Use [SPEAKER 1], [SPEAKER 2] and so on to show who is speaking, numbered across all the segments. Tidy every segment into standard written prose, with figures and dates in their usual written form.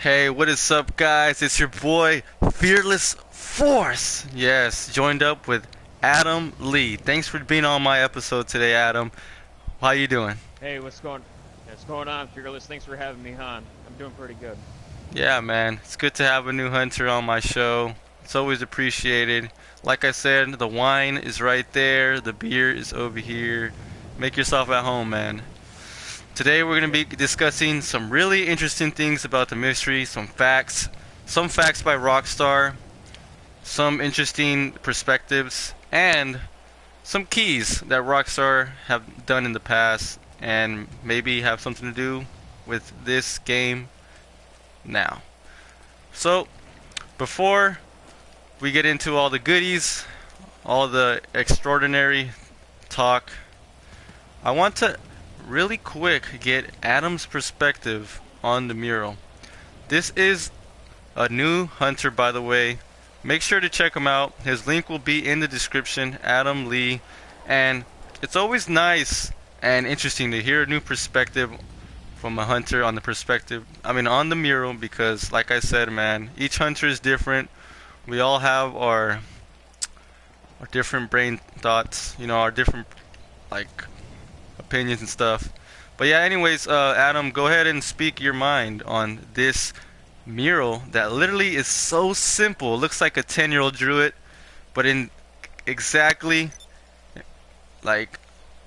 [SPEAKER 1] Hey, what is up, guys? It's your boy, Fearless Force. Yes, joined up with Adam Lee. Thanks for being on my episode today, Adam. How you doing?
[SPEAKER 2] Hey, what's going on, Fearless? Thanks for having me on. I'm doing pretty good.
[SPEAKER 1] Yeah, man. It's good to have a new hunter on my show. It's always appreciated. Like I said, the wine is right there. The beer is over here. Make yourself at home, man. Today we're going to
[SPEAKER 2] Yep.
[SPEAKER 1] be discussing some really interesting things about the mystery, some facts by Rockstar, some interesting perspectives, and some keys that Rockstar have done in the past and maybe have something to do with this game now. So, before we get into all the goodies, all the extraordinary talk, I want to really quick get Adam's perspective on the mural. This is a new hunter, by the way. Make sure to check him out. His link will be in the description, Adam Lee. And it's always nice and interesting to hear a new perspective from a hunter on the on the mural, because, like I said, man, each hunter is different. We all have our different brain thoughts, our different, like, opinions and stuff. But yeah, anyways, Adam, go ahead and speak your mind on this mural that literally is so simple. It looks like a 10-year-old drew it, but in exactly like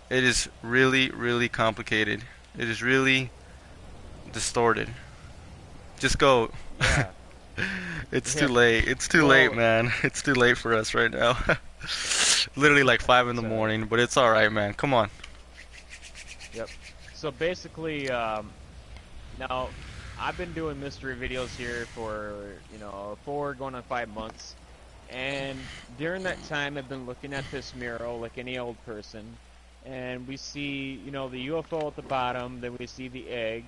[SPEAKER 1] it is really, really complicated. It is really distorted. Just go.
[SPEAKER 2] Yeah.
[SPEAKER 1] It's too
[SPEAKER 2] Yeah.
[SPEAKER 1] late. It's too late,
[SPEAKER 2] Well,
[SPEAKER 1] man. It's too late for us right now. Literally like 5 in the
[SPEAKER 2] so,
[SPEAKER 1] morning, but it's alright, man. Come on.
[SPEAKER 2] yep. So basically, now I've been doing mystery videos here for, 4 going on 5 months. And during that time, I've been looking at this mural like any old person. And we see, the UFO at the bottom, then we see the egg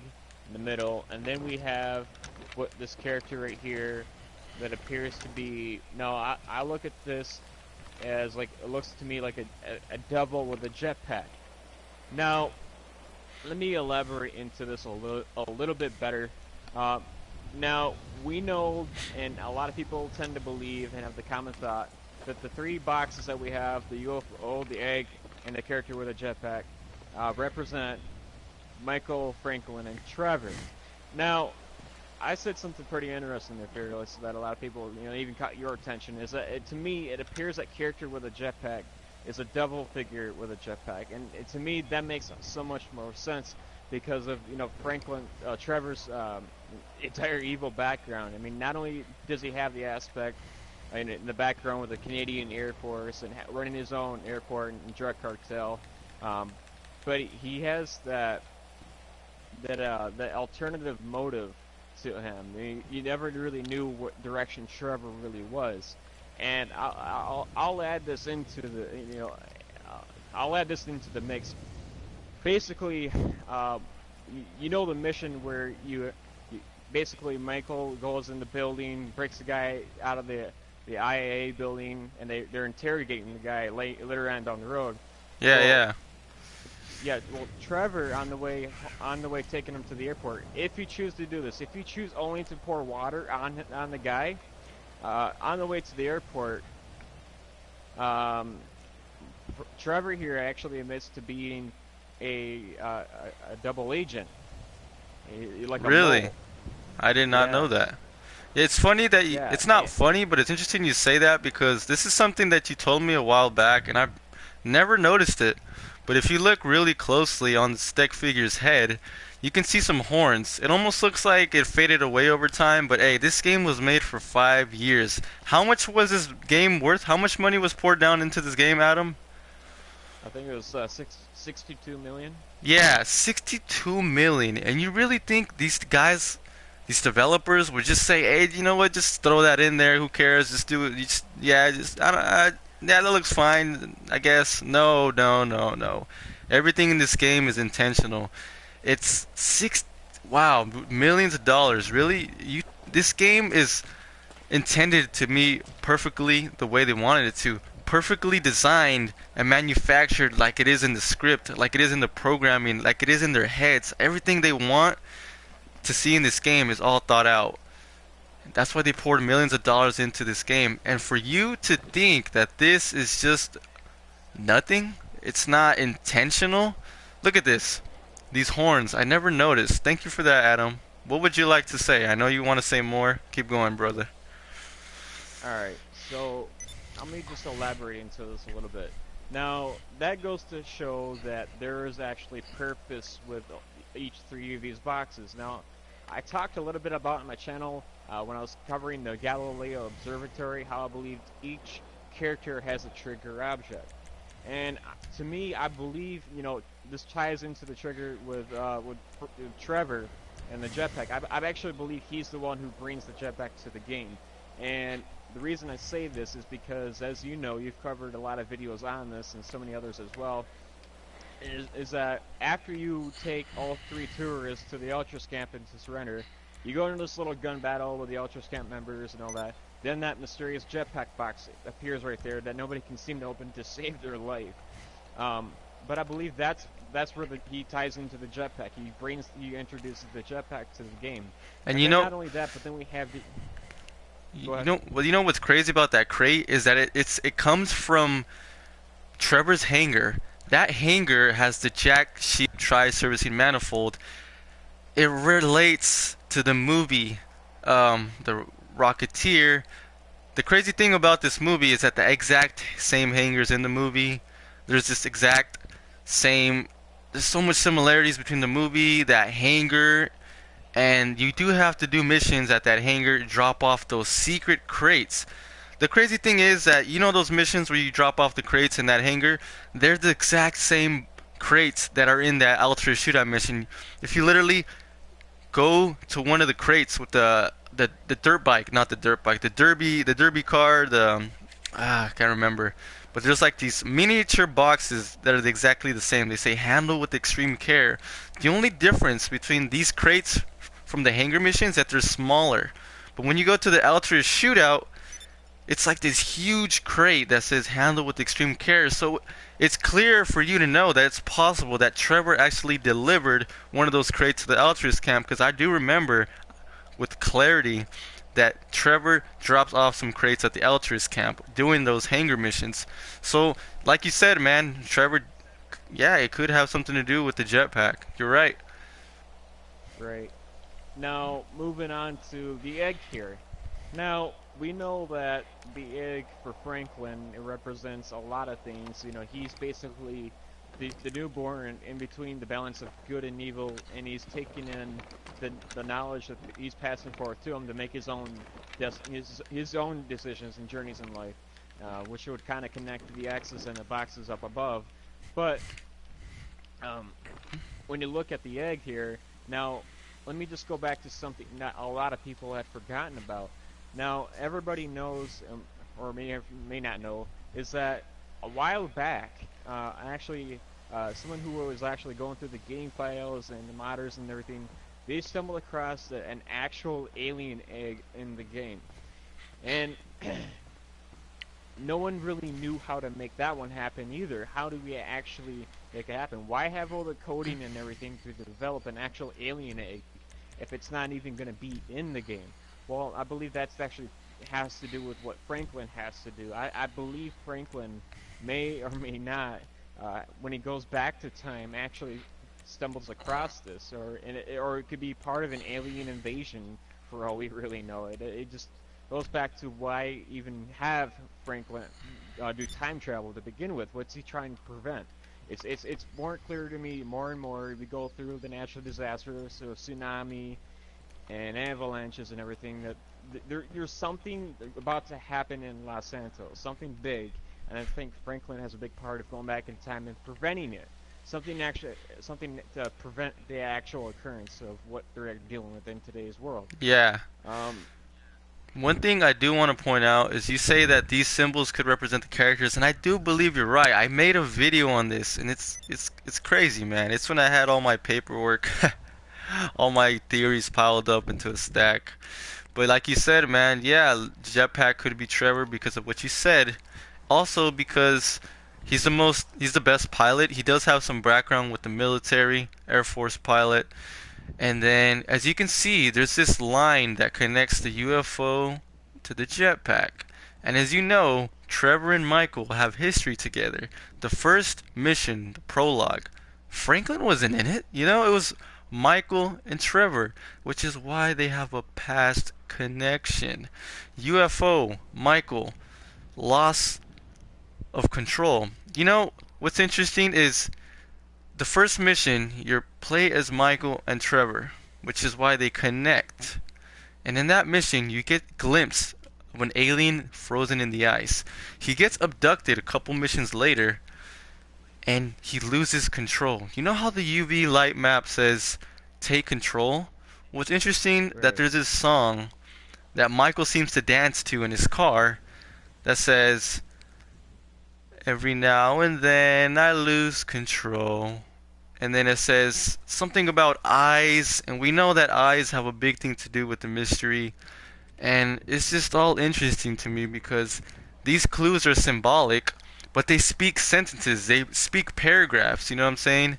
[SPEAKER 2] in the middle, and then we have what this character right here that appears to be. No, I look at this as like it looks to me like a devil with a jetpack. Now, let me elaborate into this a little bit better. Uh, Now, we know, and a lot of people tend to believe and have the common thought, that the three boxes that we have, the UFO, the egg, and the character with a jetpack, represent Michael, Franklin, and Trevor. Now, I said something pretty interesting there, Fearless, that a lot of people, even caught your attention, is that to me, it appears that character with a jetpack is a devil figure with a jetpack. And to me, that makes so much more sense because of, Franklin, Trevor's entire evil background. I mean, not only does he have the aspect in the background with the Canadian Air Force and running his own airport and drug cartel, um, but he has that alternative motive to him. I mean, you never really knew what direction Trevor really was, and I'll add this into the I'll add this into the mix. Basically, the mission where basically Michael goes in the building, breaks the guy out of the IAA building, and they're interrogating the guy later on down the road.
[SPEAKER 1] Yeah,
[SPEAKER 2] Well,
[SPEAKER 1] yeah.
[SPEAKER 2] yeah, well, Trevor on the way taking him to the airport. If you choose to do this, if you choose only to pour water on the guy, on the way to the airport, um, Trevor here actually admits to being a double agent, like a
[SPEAKER 1] Really?
[SPEAKER 2] mole.
[SPEAKER 1] I did not know
[SPEAKER 2] Yeah,
[SPEAKER 1] that. It's funny that
[SPEAKER 2] yeah,
[SPEAKER 1] it's not funny, but it's interesting you say that because this is something that you told me a while back, and I've never noticed it. But if you look really closely on the stick figure's head, you can see some horns. It almost looks like it faded away over time, but hey, this game was made for 5 years. How much was this game worth? How much money was poured down into this game, Adam?
[SPEAKER 2] I think it was 62 million.
[SPEAKER 1] Yeah, 62 million. And you really think these guys, these developers would just say, "Hey, you know what? Just throw that in there. Who cares? Just do it. Yeah, just I don't. Yeah, that looks fine. I guess." No, no, no, no. Everything in this game is intentional. It's six. Wow, millions of dollars. Really? This game is intended to meet perfectly the way they wanted it to. Perfectly designed and manufactured like it is in the script, like it is in the programming, like it is in their heads. Everything they want to see in this game is all thought out. That's why they poured millions of dollars into this game. And for you to think that this is just nothing, it's not intentional. Look at this. These horns, I never noticed. Thank you for that, Adam. What would you like to say? I know you want to say more. Keep going, brother.
[SPEAKER 2] All right, so let me just elaborate into this a little bit. Now, that goes to show that there is actually purpose with each three of these boxes. Now, I talked a little bit about in my channel when I was covering the Galileo Observatory how I believed each character has a trigger object. And to me, I believe, this ties into the trigger with Trevor and the jetpack. I actually believe he's the one who brings the jetpack to the game. And the reason I say this is because, as you know, you've covered a lot of videos on this and so many others as well, is that after you take all three tourists to the Ultra Scamp and to surrender, you go into this little gun battle with the Ultra Scamp members and all that. Then that mysterious jetpack box appears right there that nobody can seem to open to save their life. But I believe that's where he ties into the jetpack. He introduces the jetpack to the game.
[SPEAKER 1] And
[SPEAKER 2] And
[SPEAKER 1] you
[SPEAKER 2] then
[SPEAKER 1] know,
[SPEAKER 2] not only that, but then we have the. Go
[SPEAKER 1] you
[SPEAKER 2] ahead.
[SPEAKER 1] know, well, you know what's crazy about that crate is that it comes from Trevor's hangar. That hangar has the Jack Sheep Tri-Servicing Manifold. It relates to the movie, the Rocketeer. The crazy thing about this movie is that the exact same hangars in the movie. There's this exact same. There's so much similarities between the movie, that hangar, and you do have to do missions at that hangar, drop off those secret crates. The crazy thing is that you know those missions where you drop off the crates in that hangar, they're the exact same crates that are in that Ultra Shootout mission. If you literally go to one of the crates with the dirt bike, not the dirt bike, the derby car, I can't remember. But there's like these miniature boxes that are exactly the same. They say handle with extreme care. The only difference between these crates from the hangar missions is that they're smaller. But when you go to the Ultra Shootout, it's like this huge crate that says handle with extreme care. So it's clear for you to know that it's possible that Trevor actually delivered one of those crates to the Altruist camp, because I do remember with clarity that Trevor drops off some crates at the Altruist camp doing those hangar missions. So, like you said, man, Trevor, yeah, it could have something to do with the jetpack. You're right.
[SPEAKER 2] Right. Now, moving on to the egg here. Now, we know that the egg for Franklin, it represents a lot of things. He's basically the newborn in between the balance of good and evil, and he's taking in the knowledge that he's passing forth to him to make his own his own decisions and journeys in life, which would kind of connect to the X's and the boxes up above. But um, when you look at the egg here, now let me just go back to something not a lot of people had forgotten about. Now, everybody knows, or may not know, is that a while back, someone who was actually going through the game files and the modders and everything, they stumbled across an actual alien egg in the game. And no one really knew how to make that one happen either. How do we actually make it happen? Why have all the coding and everything to develop an actual alien egg if it's not even going to be in the game? Well, I believe that's actually has to do with what Franklin has to do. I believe Franklin may or may not, when he goes back to time, actually stumbles across this, or it could be part of an alien invasion for all we really know. It just goes back to why even have Franklin do time travel to begin with. What's he trying to prevent? It's more clear to me more and more. We go through the natural disasters, so tsunami and avalanches and everything, that there's something about to happen in Los Santos, something big, and I think Franklin has a big part of going back in time and preventing it. Something to prevent the actual occurrence of what they're dealing with in today's world.
[SPEAKER 1] Yeah.
[SPEAKER 2] Um,
[SPEAKER 1] One thing I do want to point out is you say that these symbols could represent the characters, and I do believe you're right. I made a video on this, and it's crazy, man. It's when I had all my paperwork, all my theories piled up into a stack. But like you said, man, yeah, Jetpack could be Trevor because of what you said. Also because he's the best pilot. He does have some background with the military, Air Force pilot. And then, as you can see, there's this line that connects the UFO to the jetpack. And as you know, Trevor and Michael have history together. The first mission, the prologue, Franklin wasn't in it. You know, it was Michael and Trevor, which is why they have a past connection. UFO, Michael, loss of control. You know, what's interesting is the first mission, you play as Michael and Trevor, which is why they connect. And in that mission, you get a glimpse of an alien frozen in the ice. He gets abducted a couple missions later, and he loses control. You know how the UV light map says, take control? What's interesting that
[SPEAKER 2] Right.
[SPEAKER 1] there's this song that Michael seems to dance to in his car that says, every now and then I lose control. And then it says something about eyes, and we know that eyes have a big thing to do with the mystery. And it's just all interesting to me because these clues are symbolic, but they speak sentences, they speak paragraphs, you know what I'm saying?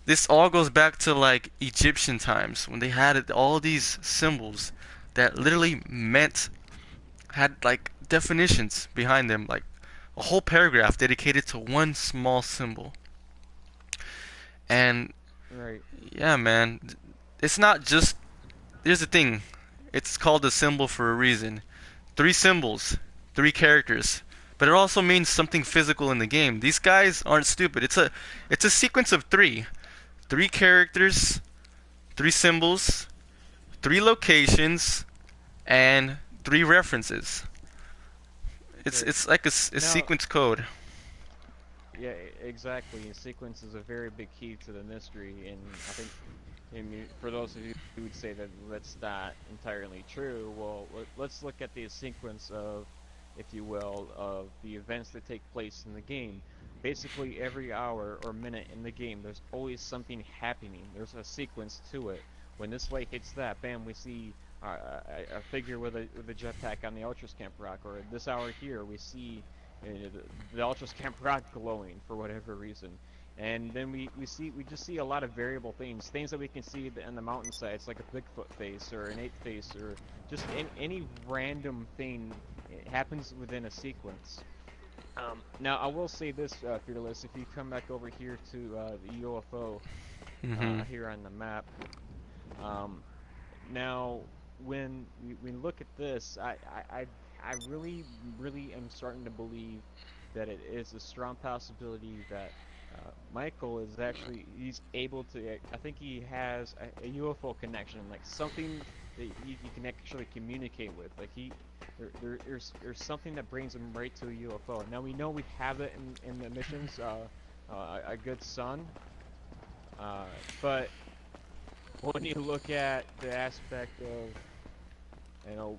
[SPEAKER 1] This all goes back to like Egyptian times when they had all these symbols that literally meant, had like definitions behind them, like a whole paragraph dedicated to one small symbol. And
[SPEAKER 2] Right.
[SPEAKER 1] yeah, man, it's not just. Here's the thing, it's called a symbol for a reason. Three symbols, three characters, but it also means something physical in the game. These guys aren't stupid. It's a sequence of three characters, three symbols, three locations, and three references. It's
[SPEAKER 2] Right.
[SPEAKER 1] it's like a
[SPEAKER 2] Now,
[SPEAKER 1] sequence code.
[SPEAKER 2] yeah, exactly. Sequence is a very big key to the mystery, and I think, I mean, for those of you who would say that that's not entirely true, well, let's look at the sequence of, if you will, of the events that take place in the game. Basically, every hour or minute in the game, there's always something happening. There's a sequence to it. When this light hits that, bam, we see a figure with a jetpack on the Ultras Camp Rock, or this hour here, we see the Ultras Camp Rock glowing for whatever reason. And then we just see a lot of variable things that we can see on the mountainsides, like a Bigfoot face or an ape face or just any random thing. It happens within a sequence. Now I will say this, Fearless, if you come back over here to the UFO
[SPEAKER 1] Hmm.
[SPEAKER 2] here on the map, um, now when we look at this, I really am starting to believe that it is a strong possibility that Michael is actually, he's able to, I think he has a UFO connection, like something that you can actually communicate with. Like there's something that brings him right to a UFO. Now we know we have it in the missions, a good son, uh, but when you look at the aspect of, you know,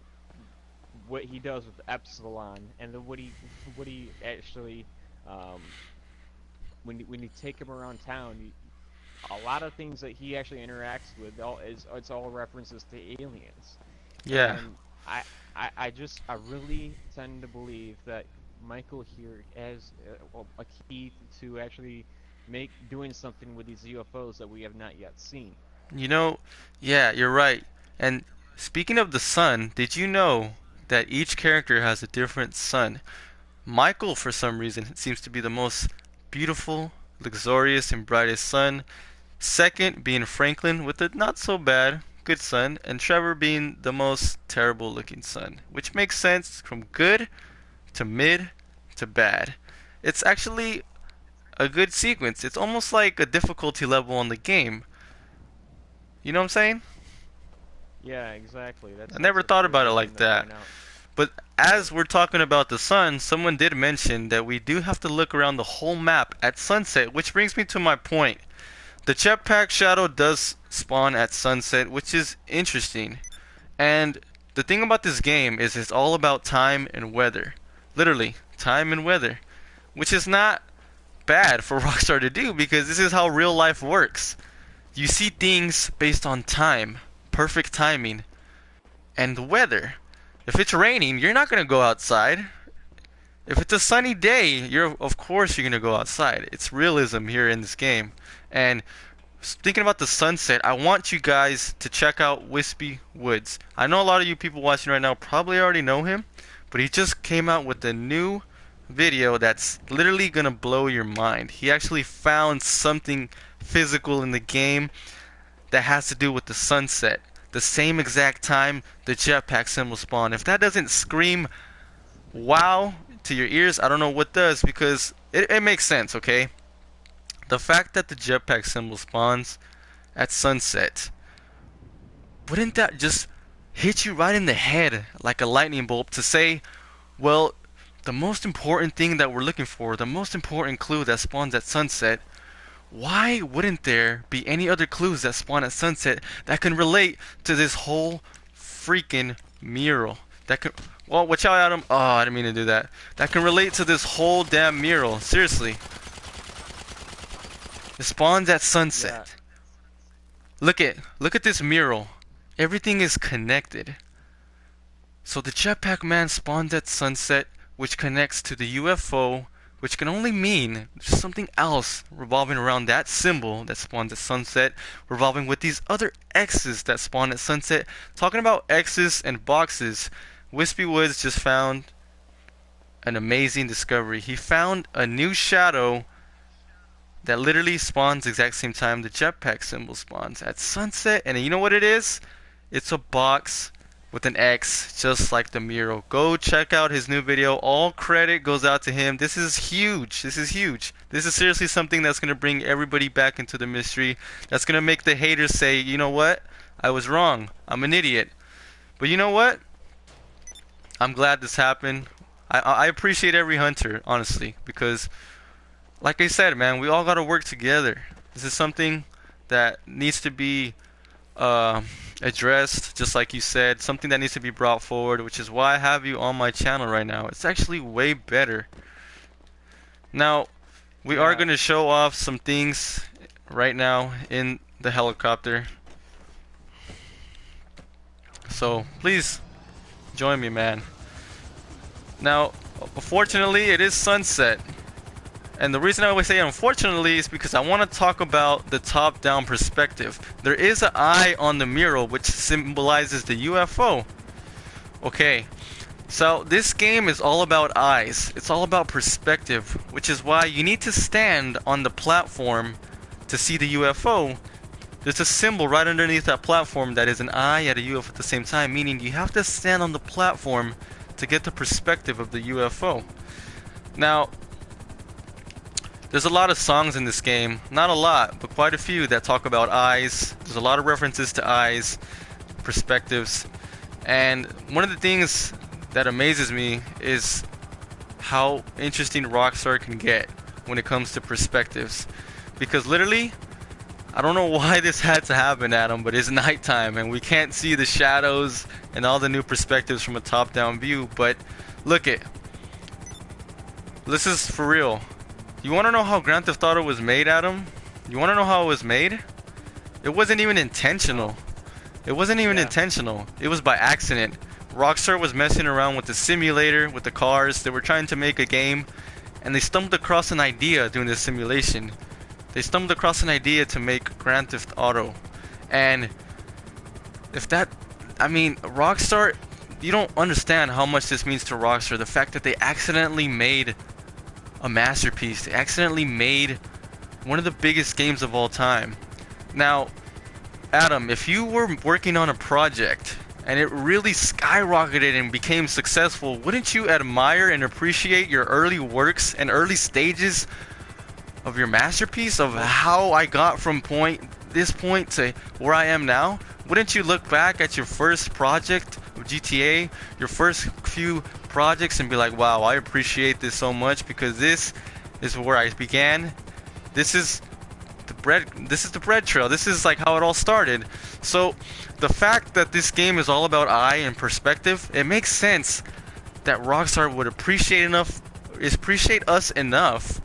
[SPEAKER 2] what he does with Epsilon and then what he actually, um, when you take him around town, a lot of things that he actually interacts with all is it's all references to aliens.
[SPEAKER 1] Yeah.
[SPEAKER 2] And I really tend to believe that Michael here has a key to actually make doing something with these UFOs that we have not yet seen.
[SPEAKER 1] You know, yeah, you're right. And speaking of the sun, did you know that each character has a different sun? Michael, for some reason, seems to be the most beautiful, luxurious, and brightest sun. Second being Franklin with a not so bad, good sun, and Trevor being the most terrible looking sun, which makes sense from good to mid to bad. It's actually a good sequence. It's almost like a difficulty level on the game. You know what I'm saying?
[SPEAKER 2] Yeah, exactly.
[SPEAKER 1] I
[SPEAKER 2] That's
[SPEAKER 1] never
[SPEAKER 2] a
[SPEAKER 1] thought
[SPEAKER 2] really
[SPEAKER 1] about it
[SPEAKER 2] good
[SPEAKER 1] like
[SPEAKER 2] thing to
[SPEAKER 1] that.
[SPEAKER 2] point out.
[SPEAKER 1] But
[SPEAKER 2] Right.
[SPEAKER 1] as we're talking about the sun, someone did mention that we do have to look around the whole map at sunset, which brings me to my point. The jetpack shadow does spawn at sunset, which is interesting. And the thing about this game is it's all about time and weather. Literally, time and weather. Which is not bad for Rockstar to do because this is how real life works. You see things based on time, perfect timing, and the weather. If it's raining, you're not going to go outside. If it's a sunny day, you're of course you're going to go outside. It's realism here in this game. And thinking about the sunset, I want you guys to check out Wispy Woods. I know a lot of you people watching right now probably already know him, but he just came out with a new video that's literally gonna blow your mind. He actually found something physical in the game that has to do with the sunset. The same exact time the jetpack symbol spawned. If that doesn't scream wow to your ears, I don't know what does, because it makes sense, okay? The fact that the jetpack symbol spawns at sunset, wouldn't that just hit you right in the head like a lightning bolt to say, well, the most important thing that we're looking for, the most important clue that spawns at sunset, why wouldn't there be any other clues that spawn at sunset that can relate to this whole freaking mural? That can, well, watch out, Adam. Oh, I didn't mean to do that. That can relate to this whole damn mural. Seriously. It spawns at
[SPEAKER 2] Yeah.
[SPEAKER 1] sunset. Look at this mural. Everything is connected. So the jetpack man spawns at sunset, which connects to the UFO, which can only mean there's something else revolving around that symbol that spawns at sunset, revolving with these other X's that spawn at sunset. Talking about X's and boxes, Wispy Woods just found an amazing discovery. He found a new shadow that literally spawns exact same time the jetpack symbol spawns at sunset, and you know what it is? It's a box with an X, just like the mural. Go check out his new video. All credit goes out to him. This is huge. This is huge. This is seriously something that's gonna bring everybody back into the mystery. That's gonna make the haters say, you know what? I was wrong. I'm an idiot. But you know what? I'm glad this happened. I appreciate every hunter, honestly, because like I said, man, we all gotta work together. This is something that needs to be uh, addressed, just like you said, something that needs to be brought forward, which is why I have you on my channel right now. It's actually way better. Now, we are
[SPEAKER 2] Yeah.
[SPEAKER 1] going to show off some things right now in the helicopter. So, please join me, man. Now, unfortunately, it is sunset. And the reason I always say unfortunately is because I want to talk about the top-down perspective. There is an eye on the mural which symbolizes the UFO. Okay, so this game is all about eyes. It's all about perspective, which is why you need to stand on the platform to see the UFO. There's a symbol right underneath that platform that is an eye at a UFO at the same time, meaning you have to stand on the platform to get the perspective of the UFO. Now, there's a lot of songs in this game, not a lot, but quite a few that talk about eyes. There's a lot of references to eyes, perspectives, and one of the things that amazes me is how interesting Rockstar can get when it comes to perspectives. Because literally, I don't know why this had to happen, Adam, but it's nighttime and we can't see the shadows and all the new perspectives from a top-down view, but look it. This is for real. You want to know how Grand Theft Auto was made, Adam? You want to know how it was made? It wasn't even intentional. It wasn't even
[SPEAKER 2] Yeah.
[SPEAKER 1] intentional. It was by accident. Rockstar was messing around with the simulator, with the cars. They were trying to make a game, and they stumbled across an idea doing this simulation. They stumbled across an idea to make Grand Theft Auto. And if that, I mean, Rockstar, you don't understand how much this means to Rockstar. The fact that they accidentally made a masterpiece. They accidentally made one of the biggest games of all time. Now, Adam, if you were working on a project and it really skyrocketed and became successful, wouldn't you admire and appreciate your early works and early stages of your masterpiece, of how I got from this point to where I am now? Wouldn't you look back at your first project of GTA, your first few projects, and be like, wow, I appreciate this so much because this is where I began. This is the bread trail. This is like how it all started. So the fact that this game is all about eye and perspective, it makes sense that Rockstar would appreciate us enough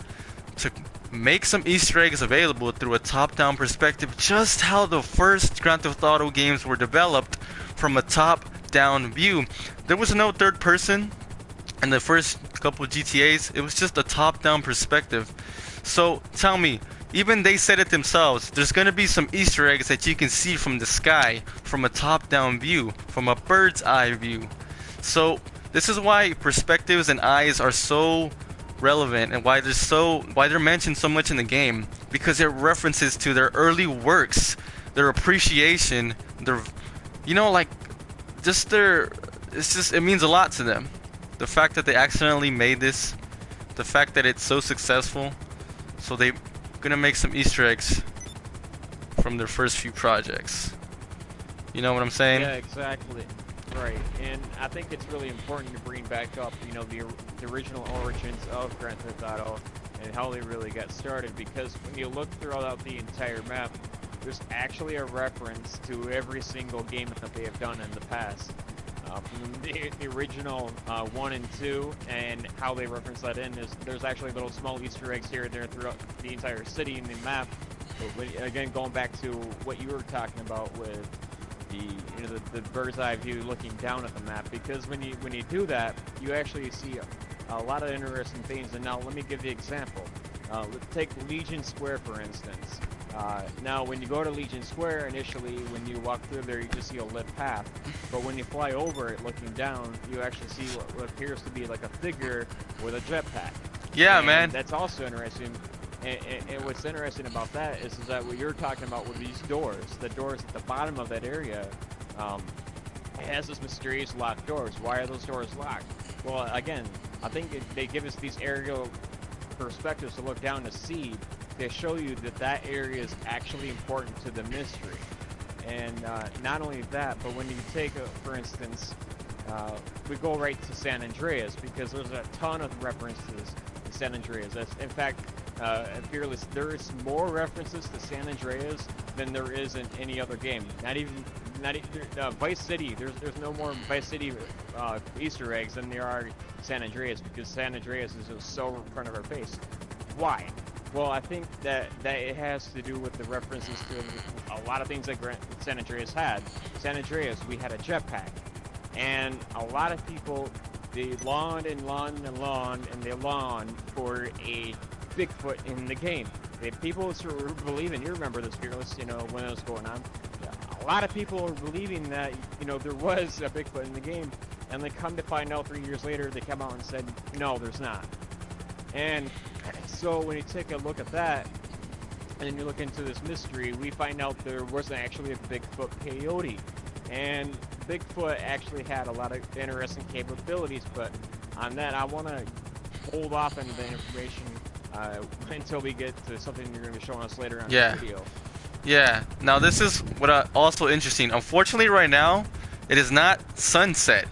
[SPEAKER 1] to make some Easter eggs available through a top-down perspective, just how the first Grand Theft Auto games were developed, from a top-down view. There was no third person in the first couple of GTAs. It was just a top-down perspective. So tell me, even they said it themselves. There's gonna be some Easter eggs that you can see from the sky, from a top-down view, from a bird's eye view. So this is why perspectives and eyes are so relevant, and why they're mentioned so much in the game, because it references to their early works, their appreciation, their, like, just their, it means a lot to them. The fact that they accidentally made this, the fact that it's so successful, so they're gonna make some Easter eggs from their first few projects. You know what I'm saying?
[SPEAKER 2] Yeah, exactly. Right, and I think it's really important to bring back up, the original origins of Grand Theft Auto and how they really got started, because when you look throughout the entire map, there's actually a reference to every single game that they have done in the past. From the original 1 and 2, and how they reference that in is there's actually little small Easter eggs here and there throughout the entire city and the map. But again, going back to what you were talking about with the bird's eye view looking down at the map, because when you do that, you actually see a lot of interesting things. And now let me give you an example. Let's take Legion Square for instance. Now when you go to Legion Square, initially when you walk through there, you just see a lit path, but when you fly over it looking down, you actually see what appears to be like a figure with a jetpack.
[SPEAKER 1] Yeah,
[SPEAKER 2] and
[SPEAKER 1] man.
[SPEAKER 2] that's also interesting. And what's interesting about that is that what you're talking about with these doors, the doors at the bottom of that area, it has this mysterious locked doors. Why are those doors locked? Well, again, I think they give us these aerial perspectives to look down to see. They show you that area is actually important to the mystery. And not only that, but when you take, for instance, we go right to San Andreas, because there's a ton of references to San Andreas. In fact, Fearless, there is more references to San Andreas than there is in any other game. Not even Vice City. There's no more Vice City Easter eggs than there are San Andreas, because San Andreas is just so in front of our face. Why? Well, I think that it has to do with the references to a lot of things that San Andreas had. San Andreas, we had a jetpack, and a lot of people, they lawned for a Bigfoot in the game. People were believing, you remember this, Fearless, when it was going on. A lot of people were believing that, there was a Bigfoot in the game, and they come to find out 3 years later, they come out and said, no, there's not. And so when you take a look at that, and then you look into this mystery, we find out there wasn't actually a Bigfoot peyote. And Bigfoot actually had a lot of interesting capabilities, but on that, I want to hold off on the information until we get to something you're going to be showing us later on in the video.
[SPEAKER 1] Yeah. Now this is what also interesting. Unfortunately, right now, it is not sunset.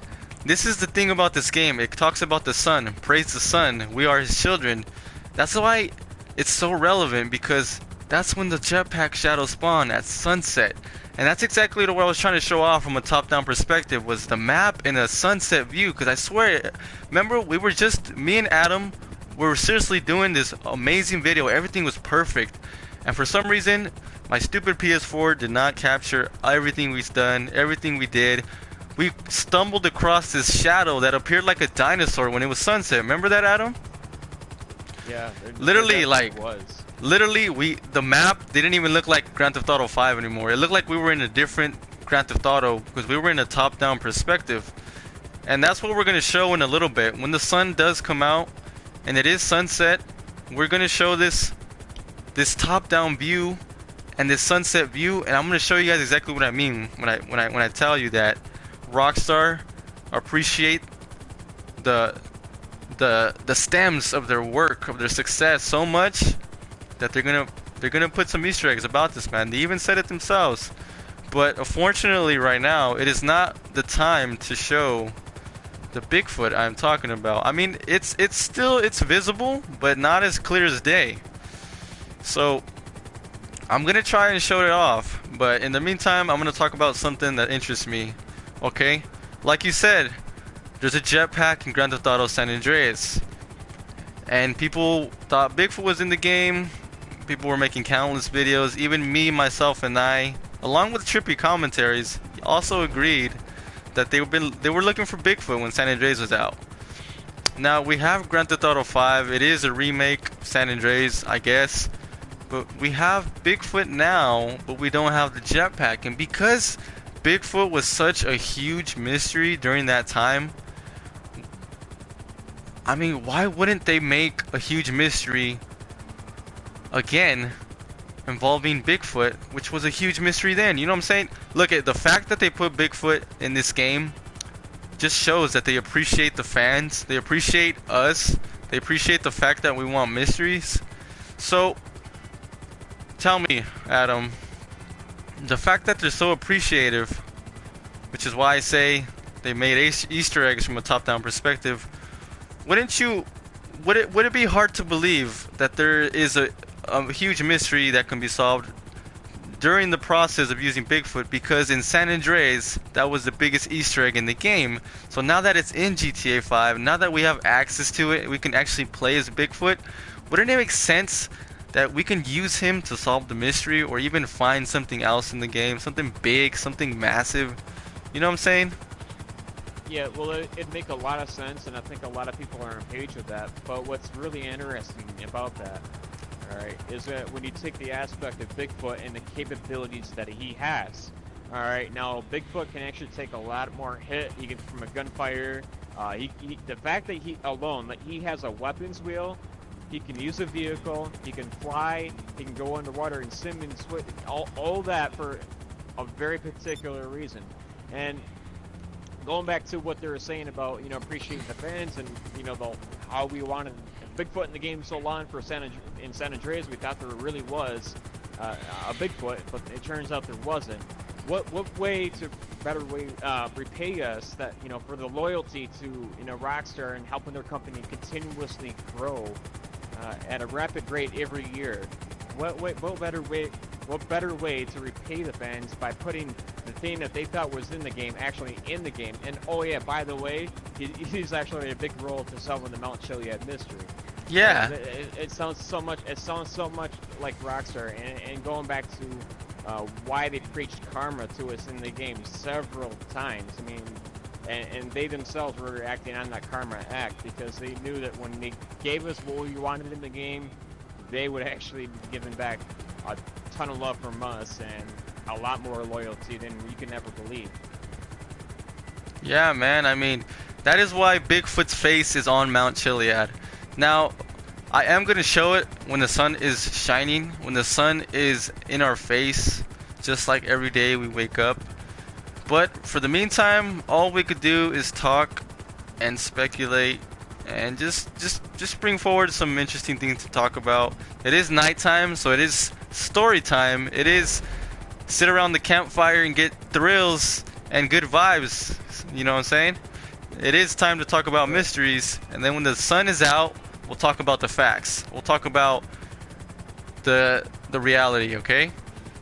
[SPEAKER 1] This is the thing about this game. It talks about the sun. Praise the sun. We are his children. That's why it's so relevant, because that's when the jetpack shadows spawn, at sunset. And that's exactly what I was trying to show off from a top-down perspective, was the map in a sunset view. Because I swear, remember, me and Adam, we were seriously doing this amazing video. Everything was perfect. And for some reason, my stupid PS4 did not capture everything we've done, everything we did. We stumbled across this shadow that appeared like a dinosaur when it was sunset. Remember that, Adam?
[SPEAKER 2] Yeah.
[SPEAKER 1] Literally,
[SPEAKER 2] was.
[SPEAKER 1] The map didn't even look like Grand Theft Auto 5 anymore. It looked like we were in a different Grand Theft Auto, because we were in a top-down perspective. And that's what we're going to show in a little bit. When the sun does come out, and it is sunset, we're going to show this top-down view and this sunset view, and I'm going to show you guys exactly what I mean when I tell you that Rockstar appreciate the stems of their work, of their success, so much that they're gonna put some Easter eggs about this, man. They even said it themselves. But unfortunately, right now, it is not the time to show the Bigfoot I'm talking about. I mean, it's visible, but not as clear as day. So I'm gonna try and show it off, but in the meantime, I'm gonna talk about something that interests me. Okay, like you said, there's a jetpack in Grand Theft Auto San Andreas, and people thought Bigfoot was in the game. People were making countless videos. Even me, myself, and I, along with trippy commentaries, also agreed that they were looking for Bigfoot when San Andreas was out. Now we have Grand Theft Auto 5. It is a remake of San Andreas, I guess, But we have Bigfoot now, but we don't have the jetpack. And because Bigfoot was such a huge mystery during that time, I mean, why wouldn't they make a huge mystery again involving Bigfoot, which was a huge mystery then? You know what I'm saying? Look at the fact that they put Bigfoot in this game just shows that they appreciate the fans, they appreciate us, they appreciate the fact that we want mysteries. So, tell me, Adam, the fact that they're so appreciative, which is why I say they made Easter eggs from a top-down perspective, wouldn't you, would it be hard to believe that there is a huge mystery that can be solved during the process of using Bigfoot? Because in San Andreas, that was the biggest Easter egg in the game. So now that it's in GTA 5, now that we have access to it, we can actually play as Bigfoot. Wouldn't it make sense that we can use him to solve the mystery, or even find something else in the game, something big, something massive? You know what I'm saying?
[SPEAKER 2] Yeah, well, it'd make a lot of sense, and I think a lot of people are on page with that. But what's really interesting about that, alright, is that when you take the aspect of Bigfoot and the capabilities that he has, alright, now Bigfoot can actually take a lot more hit, he can from a gunfire, the fact that he alone, that he has a weapons wheel, he can use a vehicle, he can fly, he can go underwater and swim and swim, all that for a very particular reason. And going back to what they were saying about, you know, appreciating the fans and, you know, how we wanted Bigfoot in the game so long for San Andreas, we thought there really was a Bigfoot, but it turns out there wasn't. What way to better way repay us that, you know, for the loyalty to, you know, Rockstar and helping their company continuously grow at a rapid rate every year? What better way to repay the fans by putting the thing that they thought was in the game actually in the game? And oh yeah, by the way, he's actually a big role to solving the Mount Chilliad mystery.
[SPEAKER 1] Yeah.
[SPEAKER 2] It sounds so much. It sounds so much like Rockstar, and going back to why they preached karma to us in the game several times. I mean, and they themselves were acting on that karma act because they knew that when they gave us what we wanted in the game, they would actually be giving back a ton of love from us and a lot more loyalty than you can ever believe.
[SPEAKER 1] Yeah, man. I mean, that is why Bigfoot's face is on Mount Chiliad. Now, I am going to show it when the sun is shining, when the sun is in our face, just like every day we wake up. But for the meantime, all we could do is talk and speculate and just bring forward some interesting things to talk about. It is nighttime, so it is story time. It is sit around the campfire and get thrills and good vibes. You know what I'm saying? It is time to talk about mysteries, and then when the sun is out, we'll talk about the facts. We'll talk about the reality, okay?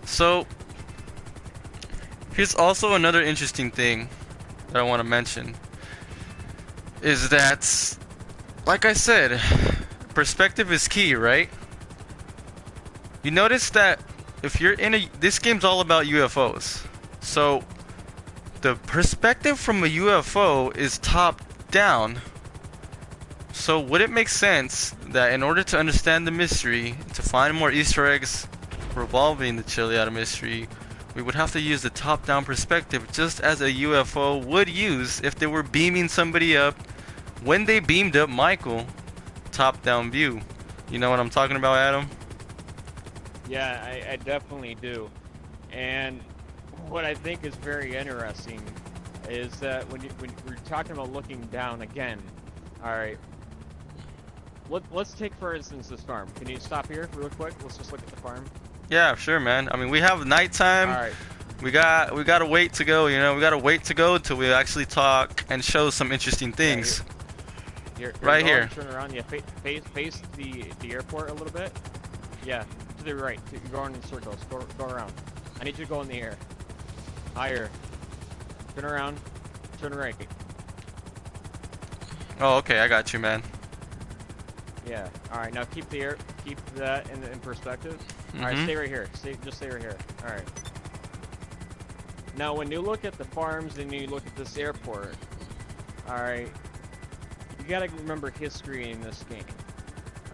[SPEAKER 1] So here's also another interesting thing that I want to mention is that, like I said, perspective is key, right? You notice that if you're in this game's all about UFOs. So the perspective from a UFO is top down. So would it make sense that in order to understand the mystery, to find more Easter eggs revolving the Chilliad mystery, we would have to use the top-down perspective just as a UFO would use if they were beaming somebody up when they beamed up Michael? Top-down view. You know what I'm talking about, Adam?
[SPEAKER 2] Yeah, I definitely do. And what I think is very interesting is that when we're talking about looking down again, all right, let's take for instance this farm. Can you stop here real quick? Let's just look at the farm.
[SPEAKER 1] Yeah, sure, man. I mean, we have nighttime.
[SPEAKER 2] All right.
[SPEAKER 1] We gotta wait to go. You know, we gotta wait to go till we actually talk and show some interesting things.
[SPEAKER 2] Here,
[SPEAKER 1] right here.
[SPEAKER 2] Turn around. Yeah, face the airport a little bit. Yeah, to the right. Go in circles. Go around. I need you to go in the air. Higher. Turn around. Turn right.
[SPEAKER 1] Oh, okay. I got you, man.
[SPEAKER 2] Yeah. All right. Now keep that in perspective. All right. Stay right here. Just stay right here. All right. Now, when you look at the farms and you look at this airport, all right, you gotta remember history in this game.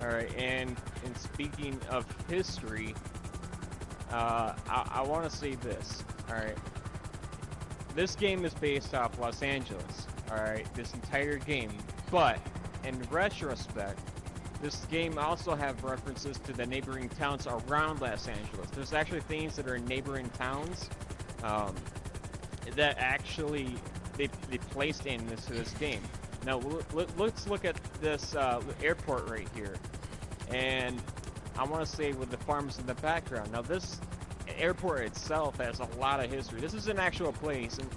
[SPEAKER 2] All right, and And speaking of history, I want to say this. All right, this game is based off Los Angeles. All right, this entire game. But in retrospect, this game also have references to the neighboring towns around Los Angeles. There's actually things that are in neighboring towns um, that actually they placed in this game. Now let's look at this airport right here, and I want to say with the farms in the background. Now this airport itself has a lot of history. This is an actual place in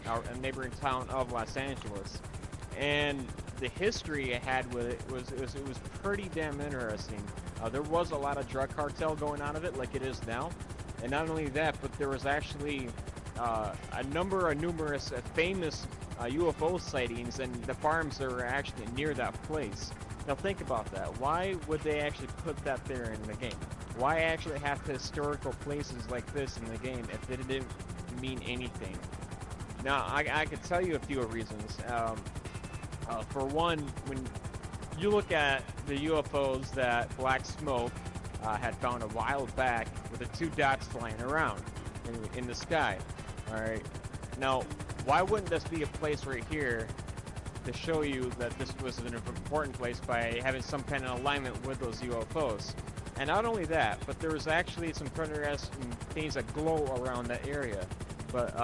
[SPEAKER 2] a neighboring town of Los Angeles, and the history it had with it was pretty damn interesting. There was a lot of drug cartel going on of it, like it is now, and not only that, but there was actually a number of numerous famous UFO sightings and the farms that were actually near that place. Now think about that. Why would they actually put that there in the game? Why actually have historical places like this in the game if it didn't mean anything? Now I could tell you a few reasons. For one, when you look at the UFOs that Black Smoke had found a while back with the two dots flying around in the sky. Alright, now why wouldn't this be a place right here to show you that this was an important place by having some kind of alignment with those UFOs? And not only that, but there was actually some interesting things that glow around that area. But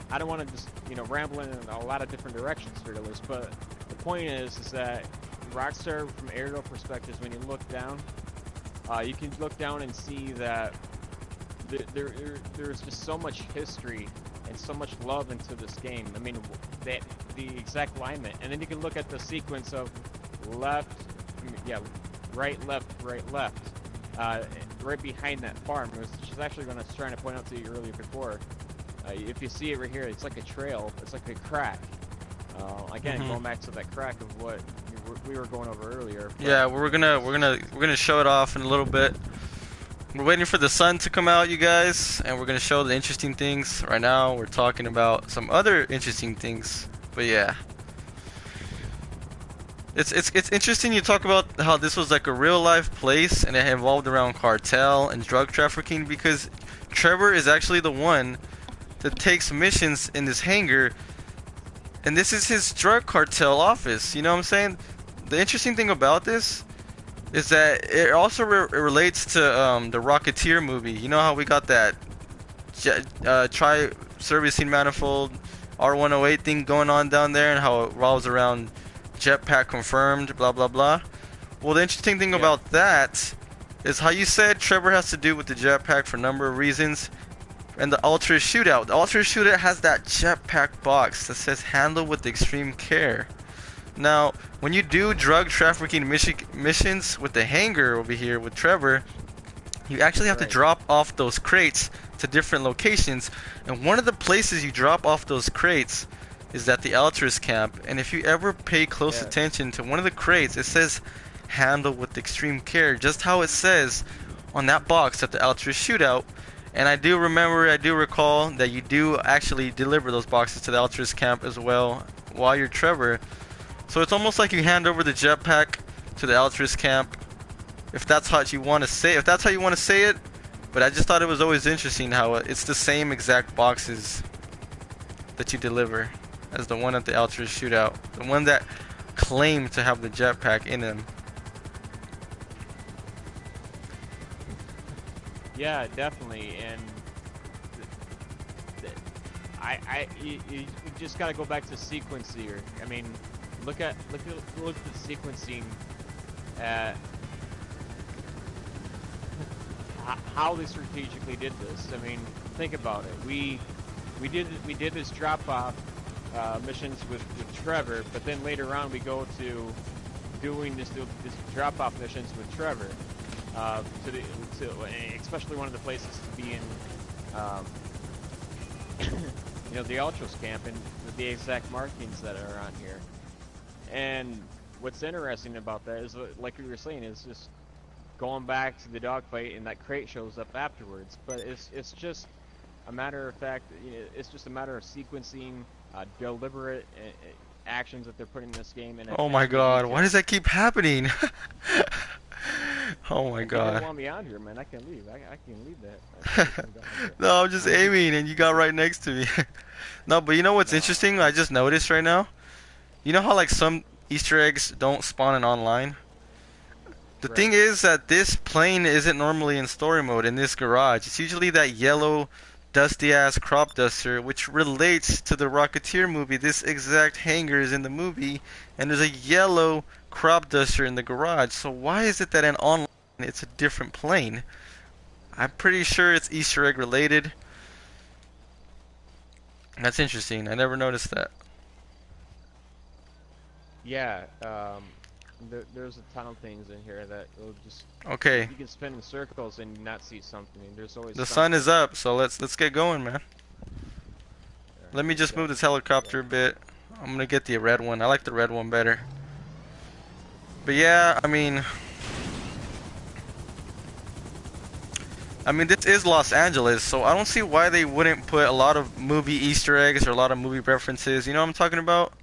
[SPEAKER 2] I don't want to just ramble in a lot of different directions for this, but the point is that Rockstar, from aerial perspectives, when you look down, you can look down and see that there's just so much history and so much love into this game. I mean, the exact alignment, and then you can look at the sequence of right, left, right, left, right behind that farm, which is actually what I was trying to point out to you earlier before. If you see it right here, it's like a trail. It's like a crack. Again, going back to that crack of what we were going over earlier.
[SPEAKER 1] Yeah, we're gonna show it off in a little bit. We're waiting for the sun to come out, you guys, and we're gonna show the interesting things. Right now, we're talking about some other interesting things. But yeah, it's interesting you talk about how this was like a real life place and it evolved around cartel and drug trafficking, because Trevor is actually the one that takes missions in this hangar, and this is his drug cartel office. You know what I'm saying? The interesting thing about this is that it also relates to the Rocketeer movie. You know how we got that tri-servicing manifold R108 thing going on down there, and how it revolves around jetpack confirmed, blah blah blah. Well, the interesting thing about that is how you said Trevor has to do with the jetpack for a number of reasons. And the Ultra Shootout. The Ultra Shootout has that jetpack box that says handle with extreme care. Now, when you do drug trafficking missions with the hangar over here with Trevor, you actually have to drop off those crates to different locations. And one of the places you drop off those crates is at the Altruist camp. And if you ever pay close attention to one of the crates, it says handle with extreme care, just how it says on that box at the Altruist Shootout. And I do recall that you do actually deliver those boxes to the Altruist camp as well while you're Trevor. So it's almost like you hand over the jetpack to the Altruist camp, if that's how you want to say it. But I just thought it was always interesting how it's the same exact boxes that you deliver as the one at the Altruist Shootout, the one that claimed to have the jetpack in him.
[SPEAKER 2] Yeah, definitely, and you just gotta go back to sequence here. I mean, look at the sequencing at how they strategically did this. I mean, think about it. We did this drop off missions with Trevor, but then later on we go to doing this drop off missions with Trevor. Especially one of the places to be in, the Ultras camp, and with the exact markings that are on here. And what's interesting about that is, like we were saying, is just going back to the dogfight, and that crate shows up afterwards. But it's just a matter of fact. It's just a matter of sequencing, deliberate actions that they're putting in this game. And
[SPEAKER 1] oh my God, why does that keep happening? Oh my
[SPEAKER 2] If you guys
[SPEAKER 1] god.
[SPEAKER 2] want me out here, man, I can leave. I can leave that. I just got my bit.
[SPEAKER 1] No, I'm just
[SPEAKER 2] I'm just
[SPEAKER 1] aiming and you got right next to me. No, but you know what's
[SPEAKER 2] no.
[SPEAKER 1] interesting? I just noticed right now. You know how like some Easter eggs don't spawn in online? The
[SPEAKER 2] Right.
[SPEAKER 1] thing is that this plane isn't normally in story mode in this garage. It's usually that yellow, dusty ass crop duster, which relates to the Rocketeer movie. This exact hangar is in the movie, and there's a yellow crop duster in the garage. So why is it that in online it's a different plane? I'm pretty sure it's Easter egg related. That's interesting. I never noticed that.
[SPEAKER 2] Yeah. There's a ton of things in here that will just
[SPEAKER 1] Okay,
[SPEAKER 2] you can spin in circles and not see something. And there's always
[SPEAKER 1] the sun
[SPEAKER 2] something.
[SPEAKER 1] is up, so let's get going, man.
[SPEAKER 2] All right,
[SPEAKER 1] Let me
[SPEAKER 2] let's
[SPEAKER 1] just
[SPEAKER 2] go.
[SPEAKER 1] move this
[SPEAKER 2] Let's go.
[SPEAKER 1] helicopter a bit. I'm gonna get the red one. I like the red one better. But yeah, I mean, this is Los Angeles, so I don't see why they wouldn't put a lot of movie Easter eggs or a lot of movie references. You know what I'm talking about?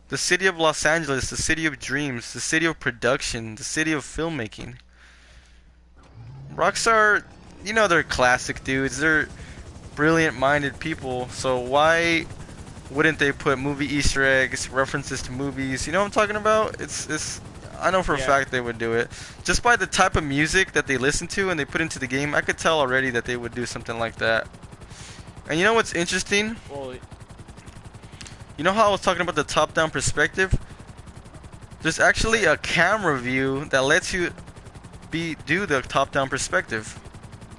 [SPEAKER 1] The city of Los Angeles, the city of dreams, the city of production, the city of filmmaking. Rockstar, you know they're classic dudes. They're brilliant-minded people. So why wouldn't they put movie Easter eggs, references to movies? You know what I'm talking about? It's I know for a
[SPEAKER 2] Yeah.
[SPEAKER 1] fact they would do it. Just by the type of music that they listen to and they put into the game, I could tell already that they would do something like that. And you know what's interesting?
[SPEAKER 2] Well,
[SPEAKER 1] You know how I was talking about the top-down perspective? There's actually
[SPEAKER 2] right.
[SPEAKER 1] a camera view that lets you do the top-down perspective.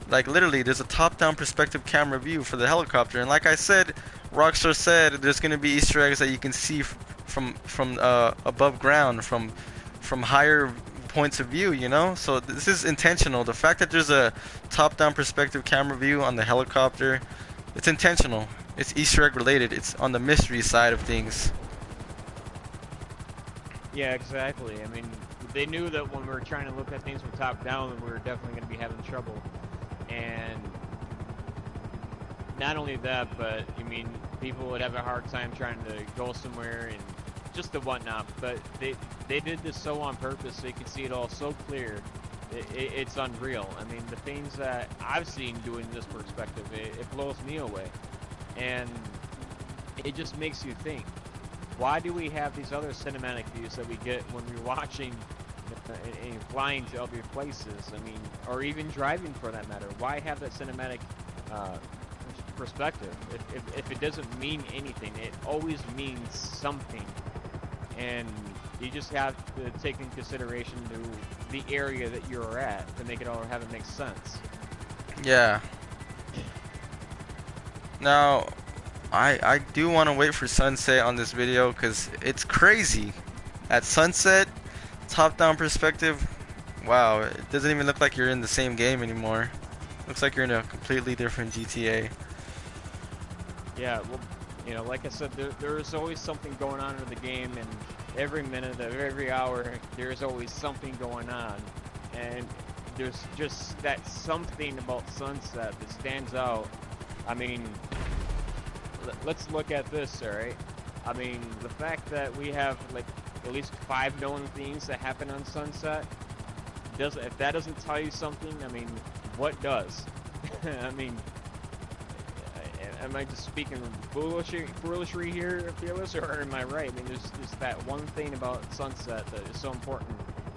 [SPEAKER 1] Like literally, there's a top-down perspective camera view for the helicopter, and like I said, Rockstar said there's gonna be Easter eggs that you can see from above ground, from higher points of view. You know, so this is intentional. The fact that there's a top-down perspective camera view on the helicopter, it's intentional. It's Easter egg related. It's on the mystery side of things.
[SPEAKER 2] Yeah, exactly. I mean, they knew that when we were trying to look at things from top down, that we were definitely going to be having trouble. And not only that, but I mean, people would have a hard time trying to go somewhere and just the whatnot. But they did this so on purpose, so you can see it all so clear. It's unreal. I mean, the things that I've seen doing this perspective, it blows me away, and it just makes you think. Why do we have these other cinematic views that we get when we're watching and flying to other places? I mean, or even driving for that matter. Why have that cinematic uh, perspective? If it doesn't mean anything, it always means something. And you just have to take in consideration to the area that you're at to make it all have it make sense.
[SPEAKER 1] Yeah. Now, I do want to wait for sunset on this video because it's crazy. At sunset, top-down perspective, wow, it doesn't even look like you're in the same game anymore. Looks like you're in a completely different GTA.
[SPEAKER 2] Yeah, well, like I said, there's always something going on in the game, and every minute of every hour, there's always something going on. And there's just that something about Sunset that stands out. I mean, let's look at this, alright? I mean, the fact that we have, like, at least 5 known things that happen on Sunset, if that doesn't tell you something, I mean, what does? I mean, am I just speaking foolishly here, Fearless, or am I right? I mean, there's that one thing about Sunset that is so important.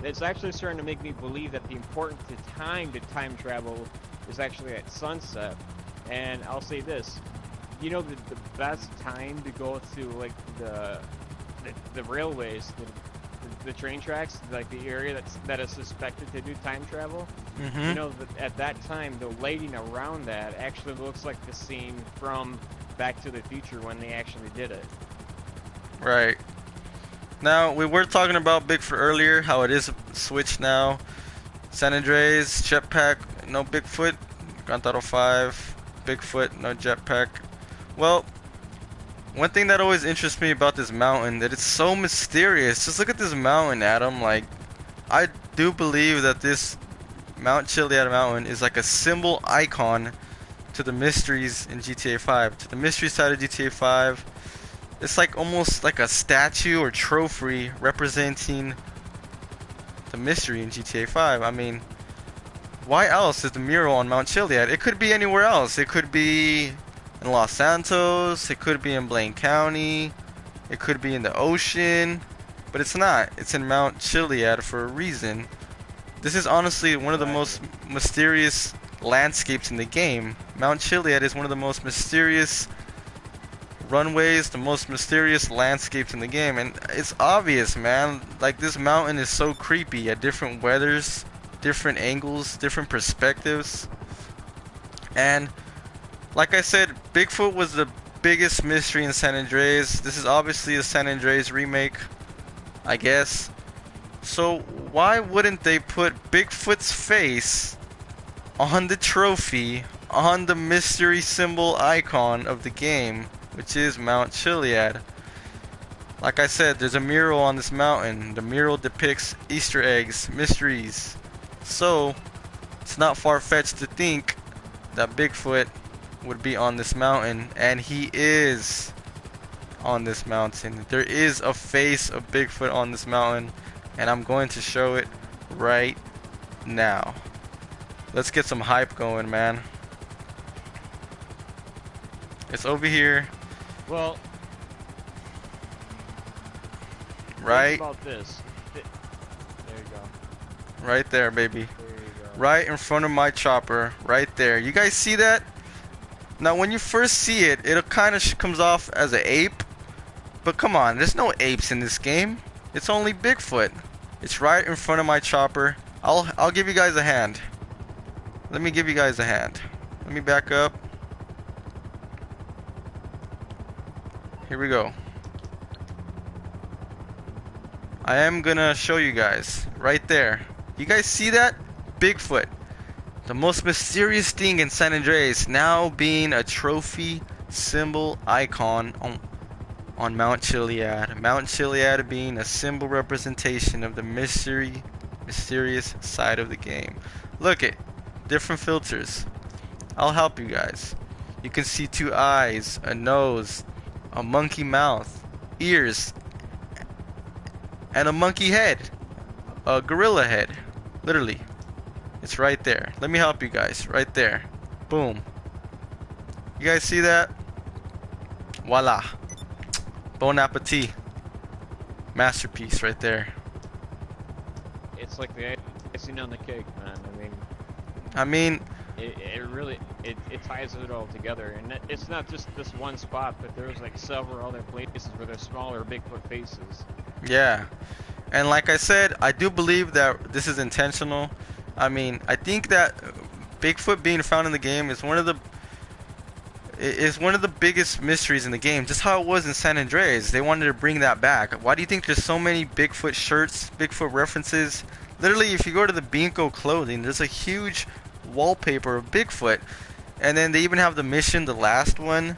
[SPEAKER 2] It's actually starting to make me believe that the important to time travel is actually at sunset. And I'll say this, the best time to go to like the railways, the train tracks, like the area that is suspected to do time travel.
[SPEAKER 1] Mm-hmm.
[SPEAKER 2] At that time, the lighting around that actually looks like the scene from Back to the Future when they actually did it.
[SPEAKER 1] Right. Now, we were talking about Bigfoot earlier, how it is switched now. San Andreas, jetpack, no Bigfoot. Grand Theft Auto 5, Bigfoot, no jetpack. Well, one thing that always interests me about this mountain, that it's so mysterious. Just look at this mountain, Adam. Like, I do believe that this Mount Chilliad mountain is like a symbol icon to the mysteries in GTA 5. To the mystery side of GTA 5. It's like almost like a statue or trophy representing the mystery in GTA 5. I mean, why else is the mural on Mount Chiliad? It could be anywhere else. It could be in Los Santos. It could be in Blaine County. It could be in the ocean. But it's not. It's in Mount Chiliad for a reason. This is honestly one of the most mysterious landscapes in the game. Mount Chiliad is one of the most mysterious runways, the most mysterious landscapes in the game. And it's obvious, man. Like, this mountain is so creepy at different weathers, different angles, different perspectives. And like I said, Bigfoot was the biggest mystery in San Andreas. This is obviously a San Andreas remake, I guess. So why wouldn't they put Bigfoot's face on the trophy, on the mystery symbol icon of the game, which is Mount Chiliad? Like I said, there's a mural on this mountain. The mural depicts Easter eggs, mysteries. So it's not far-fetched to think that Bigfoot would be on this mountain, and he is on this mountain. There is a face of Bigfoot on this mountain, and I'm going to show it right now. Let's get some hype going, man. It's over here.
[SPEAKER 2] Well,
[SPEAKER 1] right
[SPEAKER 2] about this. There you go.
[SPEAKER 1] Right there, baby.
[SPEAKER 2] There you go.
[SPEAKER 1] Right in front of my chopper. Right there. You guys see that? Now, when you first see it, it kind of comes off as an ape. But come on, there's no apes in this game. It's only Bigfoot. It's right in front of my chopper. I'll give you guys a hand. Let me give you guys a hand. Let me back up. Here we go. I am gonna show you guys right there. You guys see that? Bigfoot. The most mysterious thing in San Andreas now being a trophy symbol icon on Mount Chiliad. Mount Chiliad being a symbol representation of the mysterious side of the game. Look at different filters. I'll help you guys. You can see two eyes, a nose, a monkey mouth, ears, and a monkey head. A gorilla head. Literally. It's right there. Let me help you guys. Right there. Boom. You guys see that? Voila. Bon appetit. Masterpiece right there.
[SPEAKER 2] It's like the icing on the cake, man.
[SPEAKER 1] I mean,
[SPEAKER 2] it really ties it all together, and it's not just this one spot, but there's like several other places where there's smaller Bigfoot faces.
[SPEAKER 1] yeah. And like I said, I do believe that this is intentional. I mean, I think that Bigfoot being found in the game is one of the biggest mysteries in the game. Just how it was in San Andreas. They wanted to bring that back. Why do you think there's so many Bigfoot shirts, Bigfoot references? Literally, if you go to the Binko clothing, there's a huge wallpaper of Bigfoot. And then they even have the mission, the last one.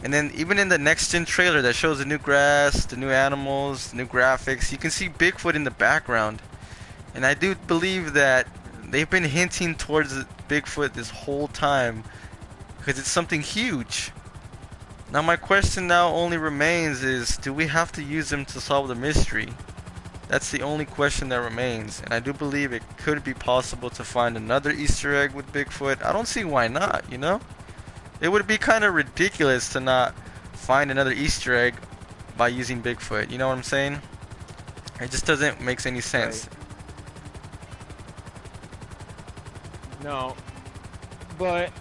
[SPEAKER 1] And then even in the next gen trailer that shows the new grass, the new animals, the new graphics, you can see Bigfoot in the background. And I do believe that they've been hinting towards Bigfoot this whole time, because it's something huge. Now my question now only remains is, do we have to use them to solve the mystery? That's the only question that remains. And I do believe it could be possible to find another Easter egg with Bigfoot. I don't see why not, you know? It would be kind of ridiculous to not find another Easter egg by using Bigfoot. You know what I'm saying? It just doesn't make any sense.
[SPEAKER 2] Right. No, but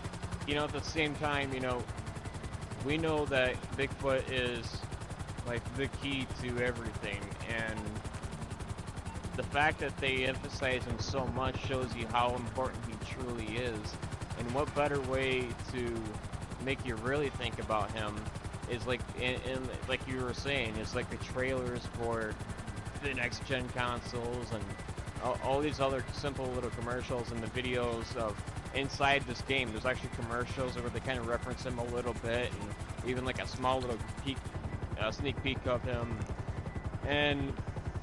[SPEAKER 2] you know, at the same time, you know, we know that Bigfoot is like the key to everything, and the fact that they emphasize him so much shows you how important he truly is. And what better way to make you really think about him is like like you were saying, it's like the trailers for the next gen consoles and all these other simple little commercials and the videos of inside this game. There's actually commercials where they kind of reference him a little bit, and even like a small little sneak peek of him, and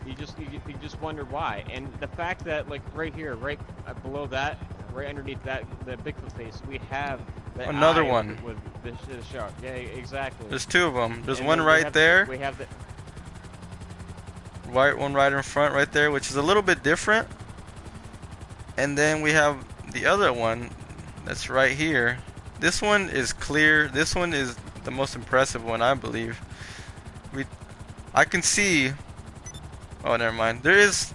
[SPEAKER 2] you just wonder why. And the fact that like right here, right below that, right underneath that, the Bigfoot face, we have the
[SPEAKER 1] another
[SPEAKER 2] eye
[SPEAKER 1] one
[SPEAKER 2] with the shark. Yeah, exactly.
[SPEAKER 1] There's two of them. There's
[SPEAKER 2] And
[SPEAKER 1] one right there.
[SPEAKER 2] We have the
[SPEAKER 1] One right in front right there, which is a little bit different. And then we have the other one that's right here. This one is clear. This one is the most impressive one, I believe. We, I can see. Oh, never mind. There is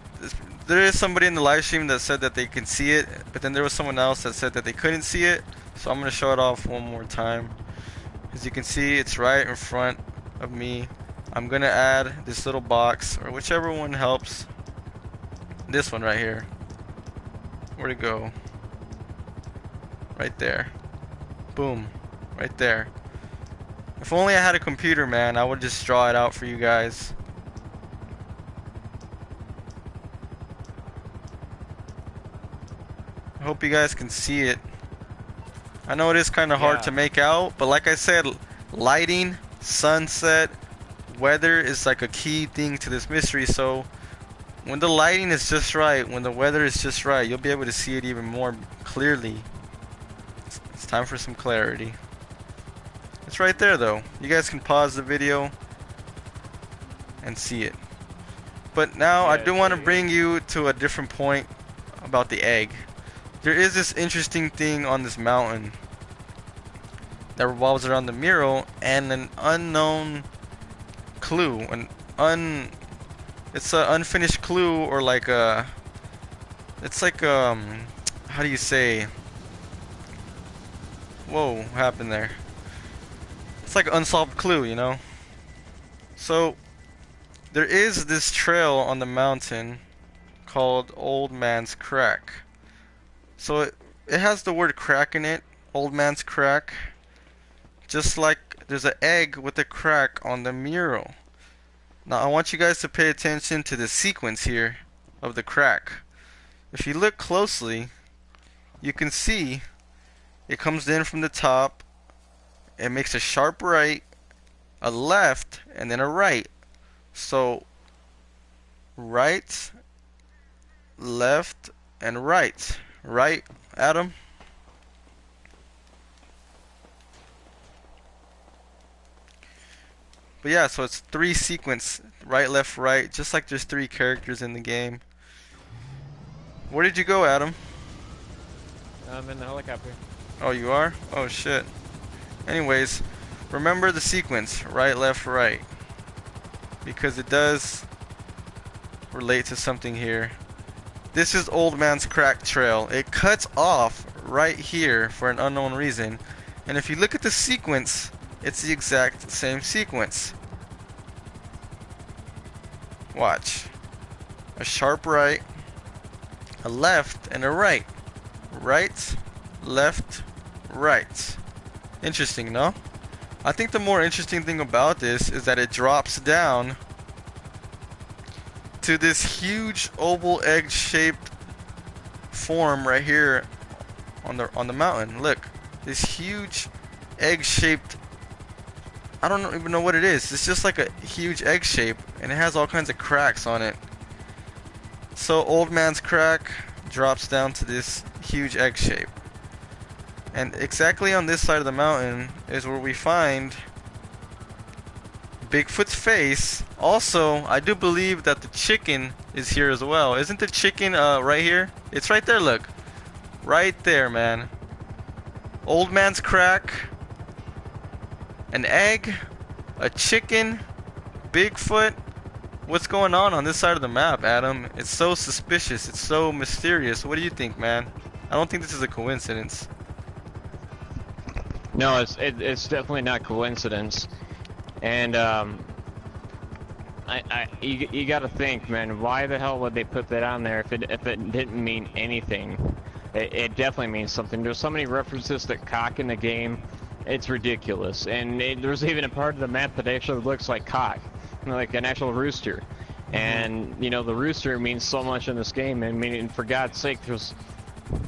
[SPEAKER 1] somebody in the live stream that said that they can see it, but then there was someone else that said that they couldn't see it. So I'm gonna show it off one more time. As you can see, it's right in front of me. I'm gonna add this little box, or whichever one helps. This one right here. Where'd it go? Right there. Boom. Right there. If only I had a computer, man, I would just draw it out for you guys. I hope you guys can see it. I know it is kind of hard to make out, but like I said, lighting, sunset, weather is like a key thing to this mystery. So when the lighting is just right, when the weather is just right, you'll be able to see it even more clearly. It's time for some clarity. It's right there though. You guys can pause the video and see it. But now I do want to bring you to a different point about the egg. There is this interesting thing on this mountain that revolves around the mural and an unknown clue. It's an unfinished clue, or like a, it's like how do you say? Whoa, what happened there? It's like an unsolved clue, you know? So there is this trail on the mountain called Old Man's Crack. So it has the word crack in it, Old Man's Crack. Just like there's an egg with a crack on the mural. Now I want you guys to pay attention to the sequence here of the crack. If you look closely, you can see it comes in from the top. It makes a sharp right, a left, and then a right. So right, left, and right. Right, Adam? But yeah, so it's three sequence, right, left, right, just like there's three characters in the game. Where did you go, Adam?
[SPEAKER 2] I'm in the helicopter.
[SPEAKER 1] Oh, you are? Oh, shit. Anyways, remember the sequence, right, left, right. Because it does relate to something here. This is Old Man's Crack Trail. It cuts off right here for an unknown reason. And if you look at the sequence, it's the exact same sequence. Watch. A sharp right, a left, and a right. Right, left, right. Interesting, no? I think the more interesting thing about this is that it drops down to this huge oval egg-shaped form right here on the mountain. Look, this huge egg-shaped, I don't even know what it is. It's just like a huge egg shape, and it has all kinds of cracks on it. So Old Man's Crack drops down to this huge egg shape. And exactly on this side of the mountain is where we find Bigfoot's face. Also, I do believe that the chicken is here as well. Isn't the chicken right here? It's right there, look. Right there, man. Old Man's Crack. An egg. A chicken. Bigfoot. What's going on this side of the map, Adam? It's so suspicious. It's so mysterious. What do you think, man? I don't think this is a coincidence.
[SPEAKER 2] No, it's definitely not coincidence. And you got to think, man. Why the hell would they put that on there if it didn't mean anything? It definitely means something. There's so many references to cock in the game. It's ridiculous. And there's even a part of the map that actually looks like cock, like an actual rooster. And you know, the rooster means so much in this game. I mean, for God's sake,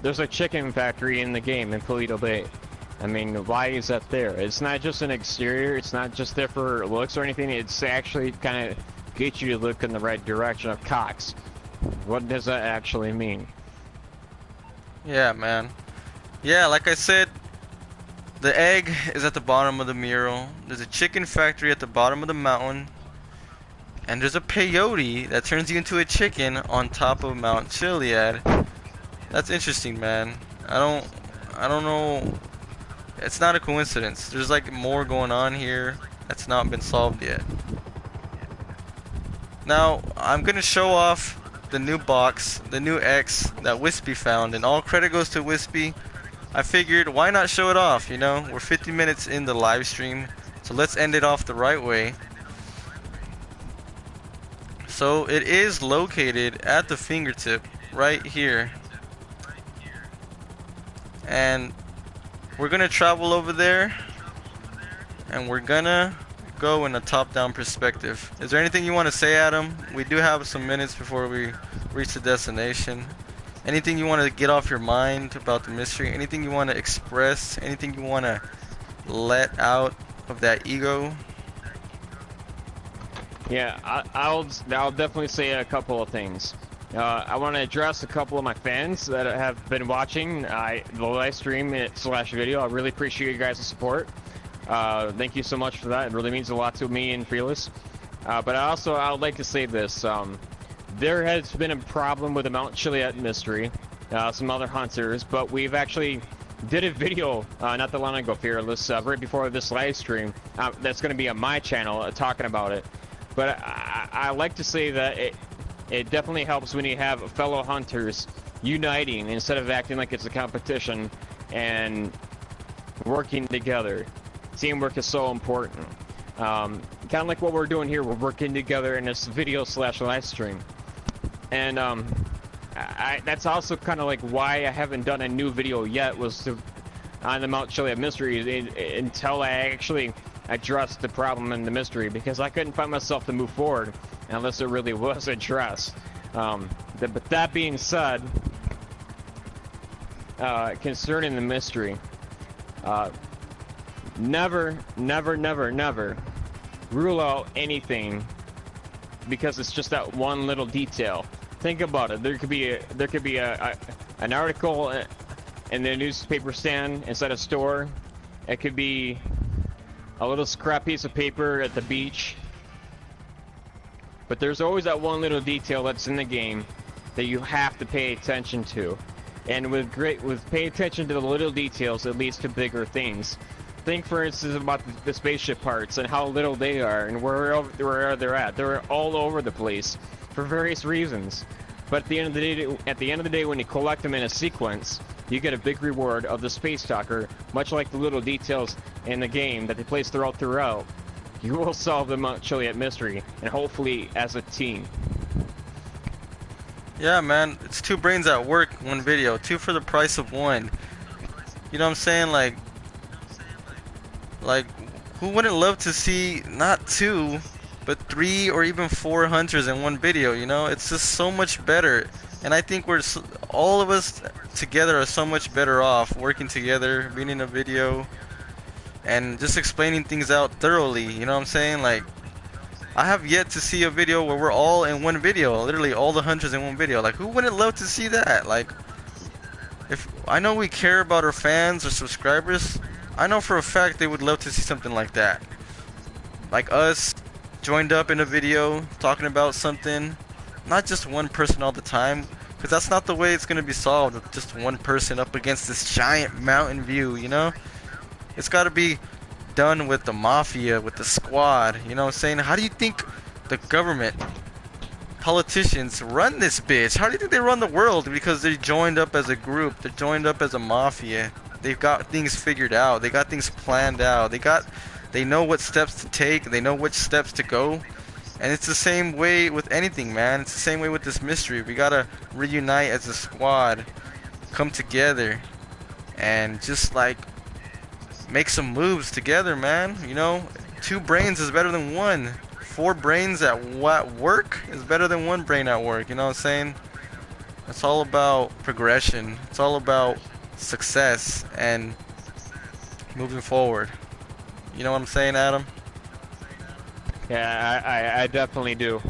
[SPEAKER 2] there's a chicken factory in the game in Paleto Bay. I mean, why is that there? It's not just an exterior, it's not just there for looks or anything, it's actually kind of get you to look in the right direction of cocks. What does that actually mean?
[SPEAKER 1] Yeah, man. Yeah, like I said, the egg is at the bottom of the mural. There's a chicken factory at the bottom of the mountain. And there's a peyote that turns you into a chicken on top of Mount Chilliad. That's interesting, man. I don't I don't know. It's not a coincidence. There's like more going on here that's not been solved yet. Now, I'm gonna show off the new box, the new X that Wispy found, and all credit goes to Wispy. I figured, why not show it off, you know? We're 50 minutes in the live stream, so let's end it off the right way. So, it is located at the fingertip, right here. And we're gonna travel over there, and we're gonna go in a top-down perspective. Is there anything you want to say, Adam? We do have some minutes before we reach the destination. Anything you want to get off your mind about the mystery? Anything you want to express? Anything you want to let out of that ego?
[SPEAKER 2] Yeah, I'll definitely say a couple of things. I want to address a couple of my fans that have been watching the live stream slash video. I really appreciate you guys' support. Thank you so much for that. It really means a lot to me and Fearless. But I would like to say this. There has been a problem with the Mount Chilliad mystery, some other hunters, but we've actually did a video not that long ago, Fearless, right before this live stream. That's going to be on my channel talking about it. But I like to say that it definitely helps when you have fellow hunters uniting instead of acting like it's a competition and working together. Teamwork is so important. Kind of like what we're doing here. We're working together in this video slash live stream. And that's also kind of like why I haven't done a new video yet, was on the Mount Chilliad mystery until I actually addressed the problem in the mystery, because I couldn't find myself to move forward unless it really was addressed. But that being said, concerning the mystery, never rule out anything because it's just that one little detail. Think about it. There could be an article in the newspaper stand inside a store. It could be a little scrap piece of paper at the beach. But there's always that one little detail that's in the game that you have to pay attention to. And with paying attention to the little details, it leads to bigger things. Think, for instance, about the spaceship parts and how little they are and where they're at. They're all over the place for various reasons. But at the end of the day, when you collect them in a sequence, you get a big reward of the space talker, much like the little details in the game that they place throughout. You will solve the Mount Chilliad mystery, and hopefully as a team.
[SPEAKER 1] Yeah, man, it's two brains at work, one video, two for the price of one. You know what I'm saying? Like, who wouldn't love to see not two, but 3 or even 4 hunters in one video? You know, it's just so much better. And I think all of us together are so much better off working together, being in a video, and just explaining things out thoroughly. You know what I'm saying? Like, I have yet to see a video where we're all in one video, literally all the hunters in one video. Like, who wouldn't love to see that? Like, if I know we care about our fans or subscribers, I know for a fact they would love to see something like that. Like us joined up in a video talking about something, not just one person all the time, because that's not the way it's going to be solved with just one person up against this giant mountain view, you know? It's got to be done with the mafia, with the squad, you know what I'm saying? How do you think the government, politicians run this bitch? How do you think they run the world? Because they joined up as a group, they're joined up as a mafia. They've got things figured out, they got things planned out, they know what steps to take, they know which steps to go. And it's the same way with anything, man. It's the same way with this mystery. We gotta reunite as a squad, come together, and just like make some moves together, man. You know, 2 brains is better than 1. 4 brains at work is better than 1 brain at work. You know what I'm saying? It's all about progression. It's all about success and moving forward. You know what I'm saying, Adam?
[SPEAKER 2] Yeah, I definitely do.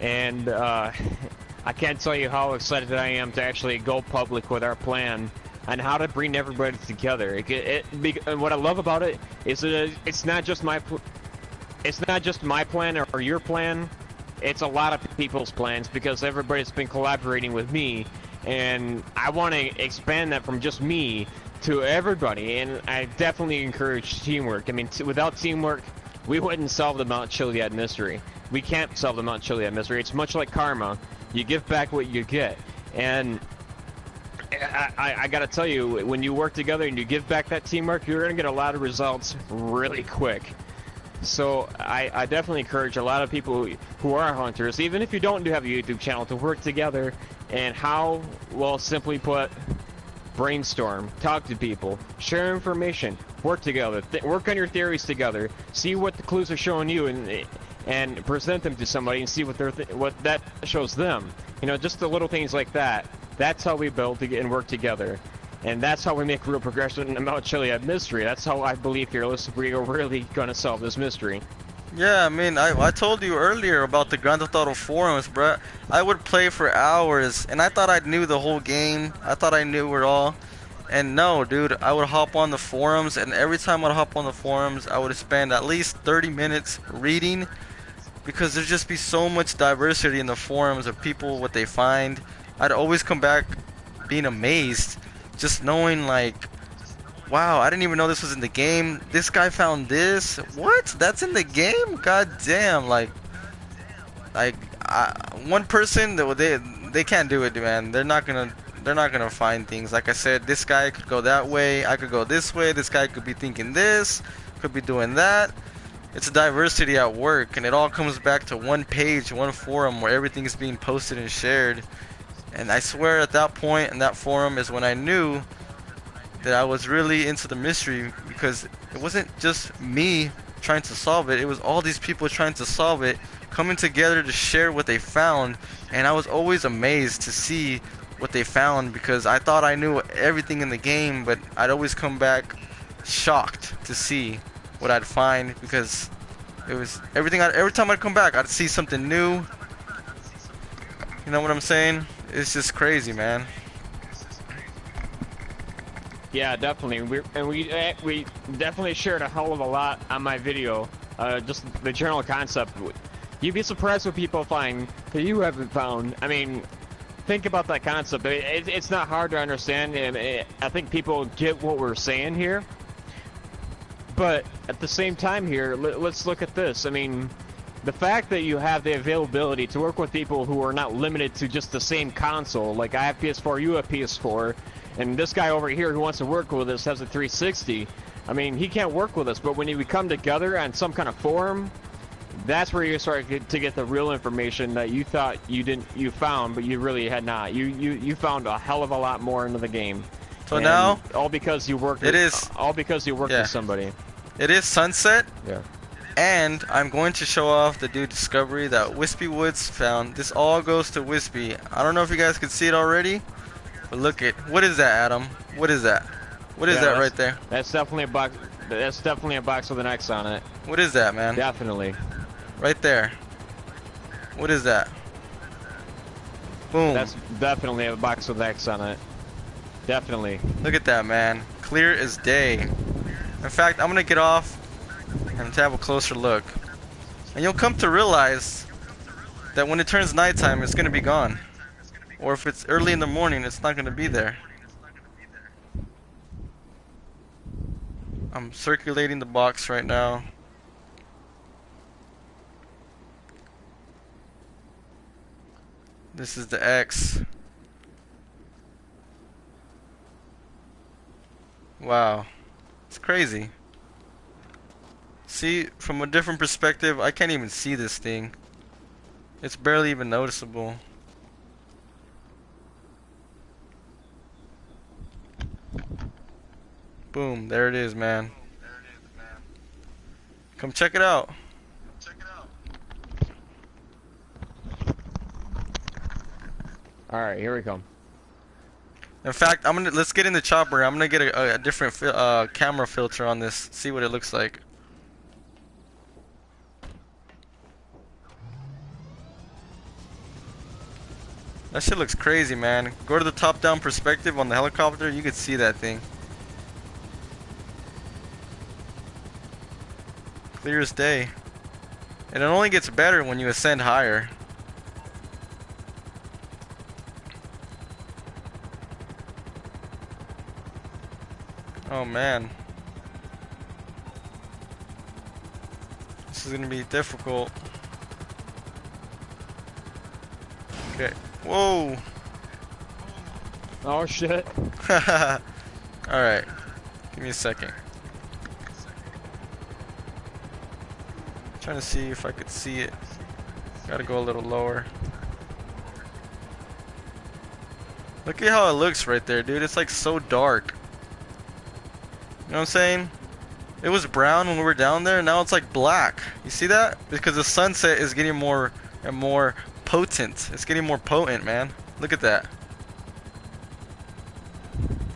[SPEAKER 2] And I can't tell you how excited I am to actually go public with our plan on how to bring everybody together. What I love about it is that it's not just my plan or your plan. It's a lot of people's plans, because everybody's been collaborating with me and I want to expand that from just me to everybody. And I definitely encourage teamwork. I mean, without teamwork, we wouldn't solve the Mount Chiliad mystery. We can't solve the Mount Chiliad mystery. It's much like karma. You give back what you get. And I gotta tell you, when you work together and you give back that teamwork, you're gonna get a lot of results really quick. So I definitely encourage a lot of people who are hunters, even if you don't have a YouTube channel, to work together. And how, well, simply put, brainstorm, talk to people, share information, work together, work on your theories together, see what the clues are showing you, and present them to somebody and see what what that shows them. You know, just the little things like that. That's how we build and work together. And that's how we make real progression in the Mount Chiliad mystery. That's how I believe, Fearless, we are really going to solve this mystery.
[SPEAKER 1] Yeah, I mean, I told you earlier about the Grand Theft Auto forums, bruh. I would play for hours, and I thought I knew the whole game. I thought I knew it all. And no, dude, I would hop on the forums, and every time I'd hop on the forums, I would spend at least 30 minutes reading, because there'd just be so much diversity in the forums of people, what they find. I'd always come back being amazed, just knowing like, wow, I didn't even know this was in the game. This guy found this. What? That's in the game? God damn! Like, one person, they can't do it, man. They're not gonna find things. Like I said, this guy could go that way. I could go this way. This guy could be thinking this, could be doing that. It's a diversity at work, and it all comes back to one page, one forum where everything is being posted and shared. And I swear, at that point in that forum is when I knew that I was really into the mystery, because it wasn't just me trying to solve it, it was all these people trying to solve it, coming together to share what they found. And I was always amazed to see what they found, because I thought I knew everything in the game, but I'd always come back shocked to see what I'd find, because it was everything. Every time I'd come back, I'd see something new. You know what I'm saying? It's just crazy, man.
[SPEAKER 2] Yeah, definitely. We definitely shared a hell of a lot on my video. Just the general concept. You'd be surprised what people find that you haven't found. I mean, think about that concept. It's not hard to understand, and I think people get what we're saying here. But at the same time here, let's look at this. I mean, the fact that you have the availability to work with people who are not limited to just the same console, like I have PS4, you have PS4, and this guy over here who wants to work with us has a 360. I mean, he can't work with us, but when we come together on some kind of forum, that's where you start to get the real information that you thought you found, but you really had not. You found a hell of a lot more into the game.
[SPEAKER 1] So
[SPEAKER 2] and
[SPEAKER 1] now,
[SPEAKER 2] all because you worked. All because you worked with somebody.
[SPEAKER 1] It is sunset.
[SPEAKER 2] Yeah.
[SPEAKER 1] And I'm going to show off the new discovery that Wispy Woods found. This all goes to Wispy. I don't know if you guys can see it already, but look at, what is that, Adam? What is that? What is that right there?
[SPEAKER 2] That's definitely a box. That's definitely a box with an X on it.
[SPEAKER 1] What is that, man?
[SPEAKER 2] Definitely.
[SPEAKER 1] Right there. What is that? Boom.
[SPEAKER 2] That's definitely a box with an X on it. Definitely.
[SPEAKER 1] Look at that, man. Clear as day. In fact, I'm gonna get off and to have a closer look. And you'll come to realize that when it turns nighttime, it's gonna be gone. Or if it's early in the morning, it's not gonna be there. I'm circulating the box right now. This is the X. Wow. It's crazy. See, from a different perspective, I can't even see this thing. It's barely even noticeable. Boom, there it is, man. Come check it out.
[SPEAKER 2] All right, here we come.
[SPEAKER 1] In fact, let's get in the chopper. I'm gonna get a different camera filter on this. See what it looks like. That shit looks crazy, man. Go to the top-down perspective on the helicopter. You could see that thing. Clear as day. And it only gets better when you ascend higher. Oh man. This is gonna be difficult. Okay. Whoa!
[SPEAKER 2] Oh shit.
[SPEAKER 1] Alright. Give me a second. Trying to see if I could see it. Gotta go a little lower. Look at how it looks right there, dude. It's like so dark. You know what I'm saying? It was brown when we were down there, now it's like black. You see that? Because the sunset is getting more and more potent. It's getting more potent, man. Look at that.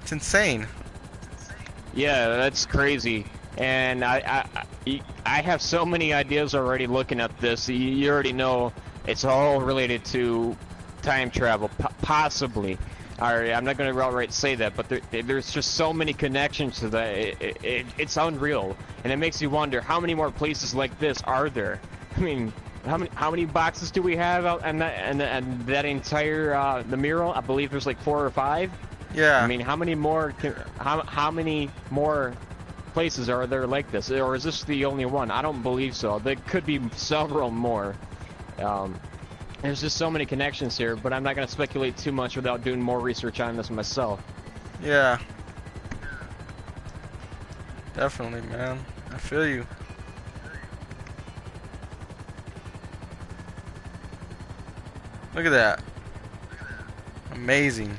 [SPEAKER 1] It's insane.
[SPEAKER 2] Yeah, that's crazy. And I have so many ideas already looking at this. You already know it's all related to time travel, possibly. Alright, I'm not going to outright say that, but there's just so many connections to that. It's unreal, and it makes you wonder how many more places like this are there. I mean, how many boxes do we have out and that entire the mural? I believe there's like 4 or 5.
[SPEAKER 1] Yeah.
[SPEAKER 2] I mean, how many more places are there like this, or is this the only one? I don't believe so. There could be several more. There's just so many connections here, but I'm not going to speculate too much without doing more research on this myself.
[SPEAKER 1] Yeah. Definitely, man. I feel you. Look at that. Amazing.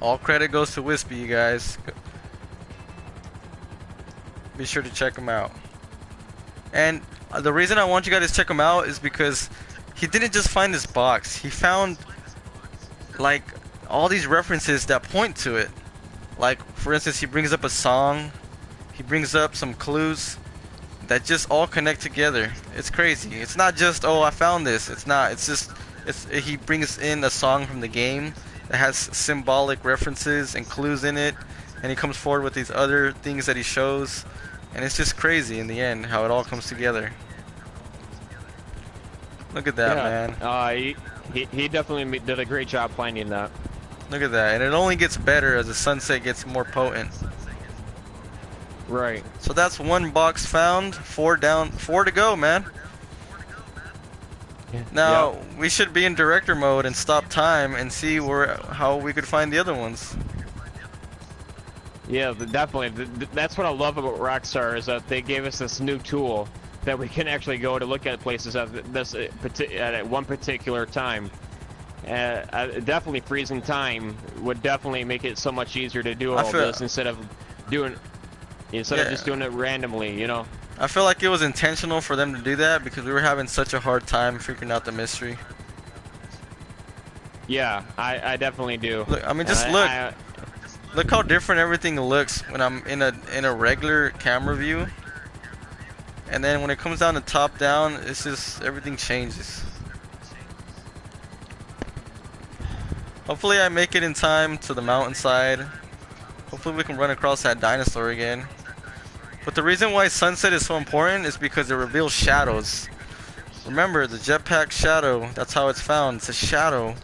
[SPEAKER 1] All credit goes to Wispy, you guys. Be sure to check him out. And the reason I want you guys to check him out is because he didn't just find this box. He found like all these references that point to it. Like, for instance, he brings up a song. He brings up some clues that just all connect together. It's crazy. It's not just, oh, I found this. It's not. It's just, he brings in a song from the game that has symbolic references and clues in it, and he comes forward with these other things that he shows, and it's just crazy in the end how it all comes together. Look at that, man.
[SPEAKER 2] He definitely did a great job finding that.
[SPEAKER 1] Look at that, and it only gets better as the sunset gets more potent.
[SPEAKER 2] Right.
[SPEAKER 1] So that's one box found, 4 down, 4 to go, man. Now we should be in director mode and stop time and see how we could find the other ones.
[SPEAKER 2] Yeah, definitely. That's what I love about Rockstar, is that they gave us this new tool that we can actually go to look at places at one particular time. Definitely freezing time would definitely make it so much easier to do all this instead of just doing it randomly, you know.
[SPEAKER 1] I feel like it was intentional for them to do that because we were having such a hard time figuring out the mystery.
[SPEAKER 2] Yeah, I definitely do.
[SPEAKER 1] Look, I mean, just look. Look how different everything looks when I'm in a regular camera view. And then when it comes down to top down, it's just everything changes. Hopefully I make it in time to the mountainside. Hopefully we can run across that dinosaur again. But the reason why sunset is so important is because it reveals shadows. Remember, the jetpack shadow, that's how it's found. It's a shadow.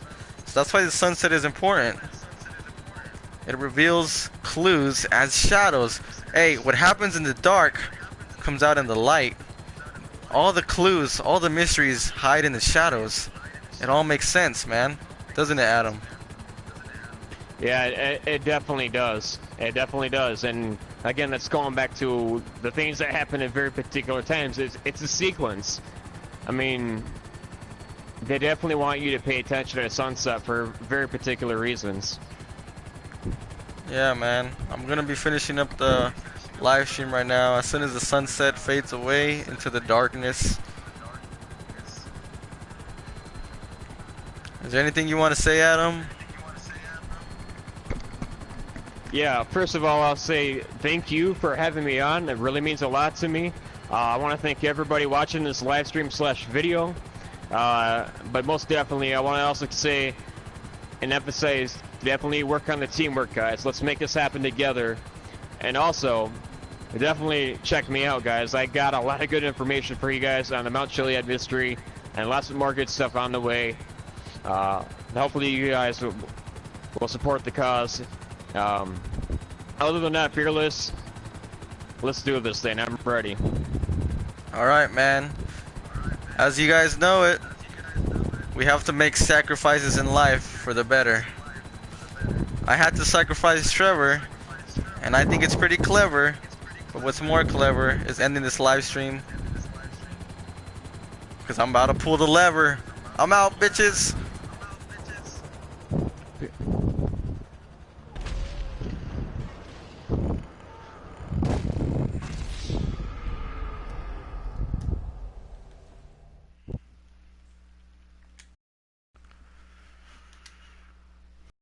[SPEAKER 1] So that's why the sunset is important. It reveals clues as shadows. Hey, what happens in the dark comes out in the light. All the clues, all the mysteries hide in the shadows. It all makes sense, man. Doesn't it, Adam?
[SPEAKER 2] Yeah, it definitely does. It definitely does. And again, that's going back to the things that happen at very particular times. It's a sequence. I mean, they definitely want you to pay attention to sunset for very particular reasons.
[SPEAKER 1] Yeah, man. I'm gonna be finishing up the live stream right now. As soon as the sunset fades away into the darkness. Is there anything you want to say, Adam?
[SPEAKER 2] Yeah, first of all, I'll say thank you for having me on. It really means a lot to me. I want to thank everybody watching this live stream / video. But most definitely, I want to also say and emphasize, definitely work on the teamwork, guys. Let's make this happen together. And also, definitely check me out, guys. I got a lot of good information for you guys on the Mount Chilliad mystery, and lots of more good stuff on the way. Hopefully you guys will support the cause. Other than that, Fearless, let's do this thing. I'm ready.
[SPEAKER 1] Alright, man. As you guys know it, we have to make sacrifices in life for the better. I had to sacrifice Trevor, and I think it's pretty clever. But what's more clever is ending this live stream, because I'm about to pull the lever. I'm out, bitches.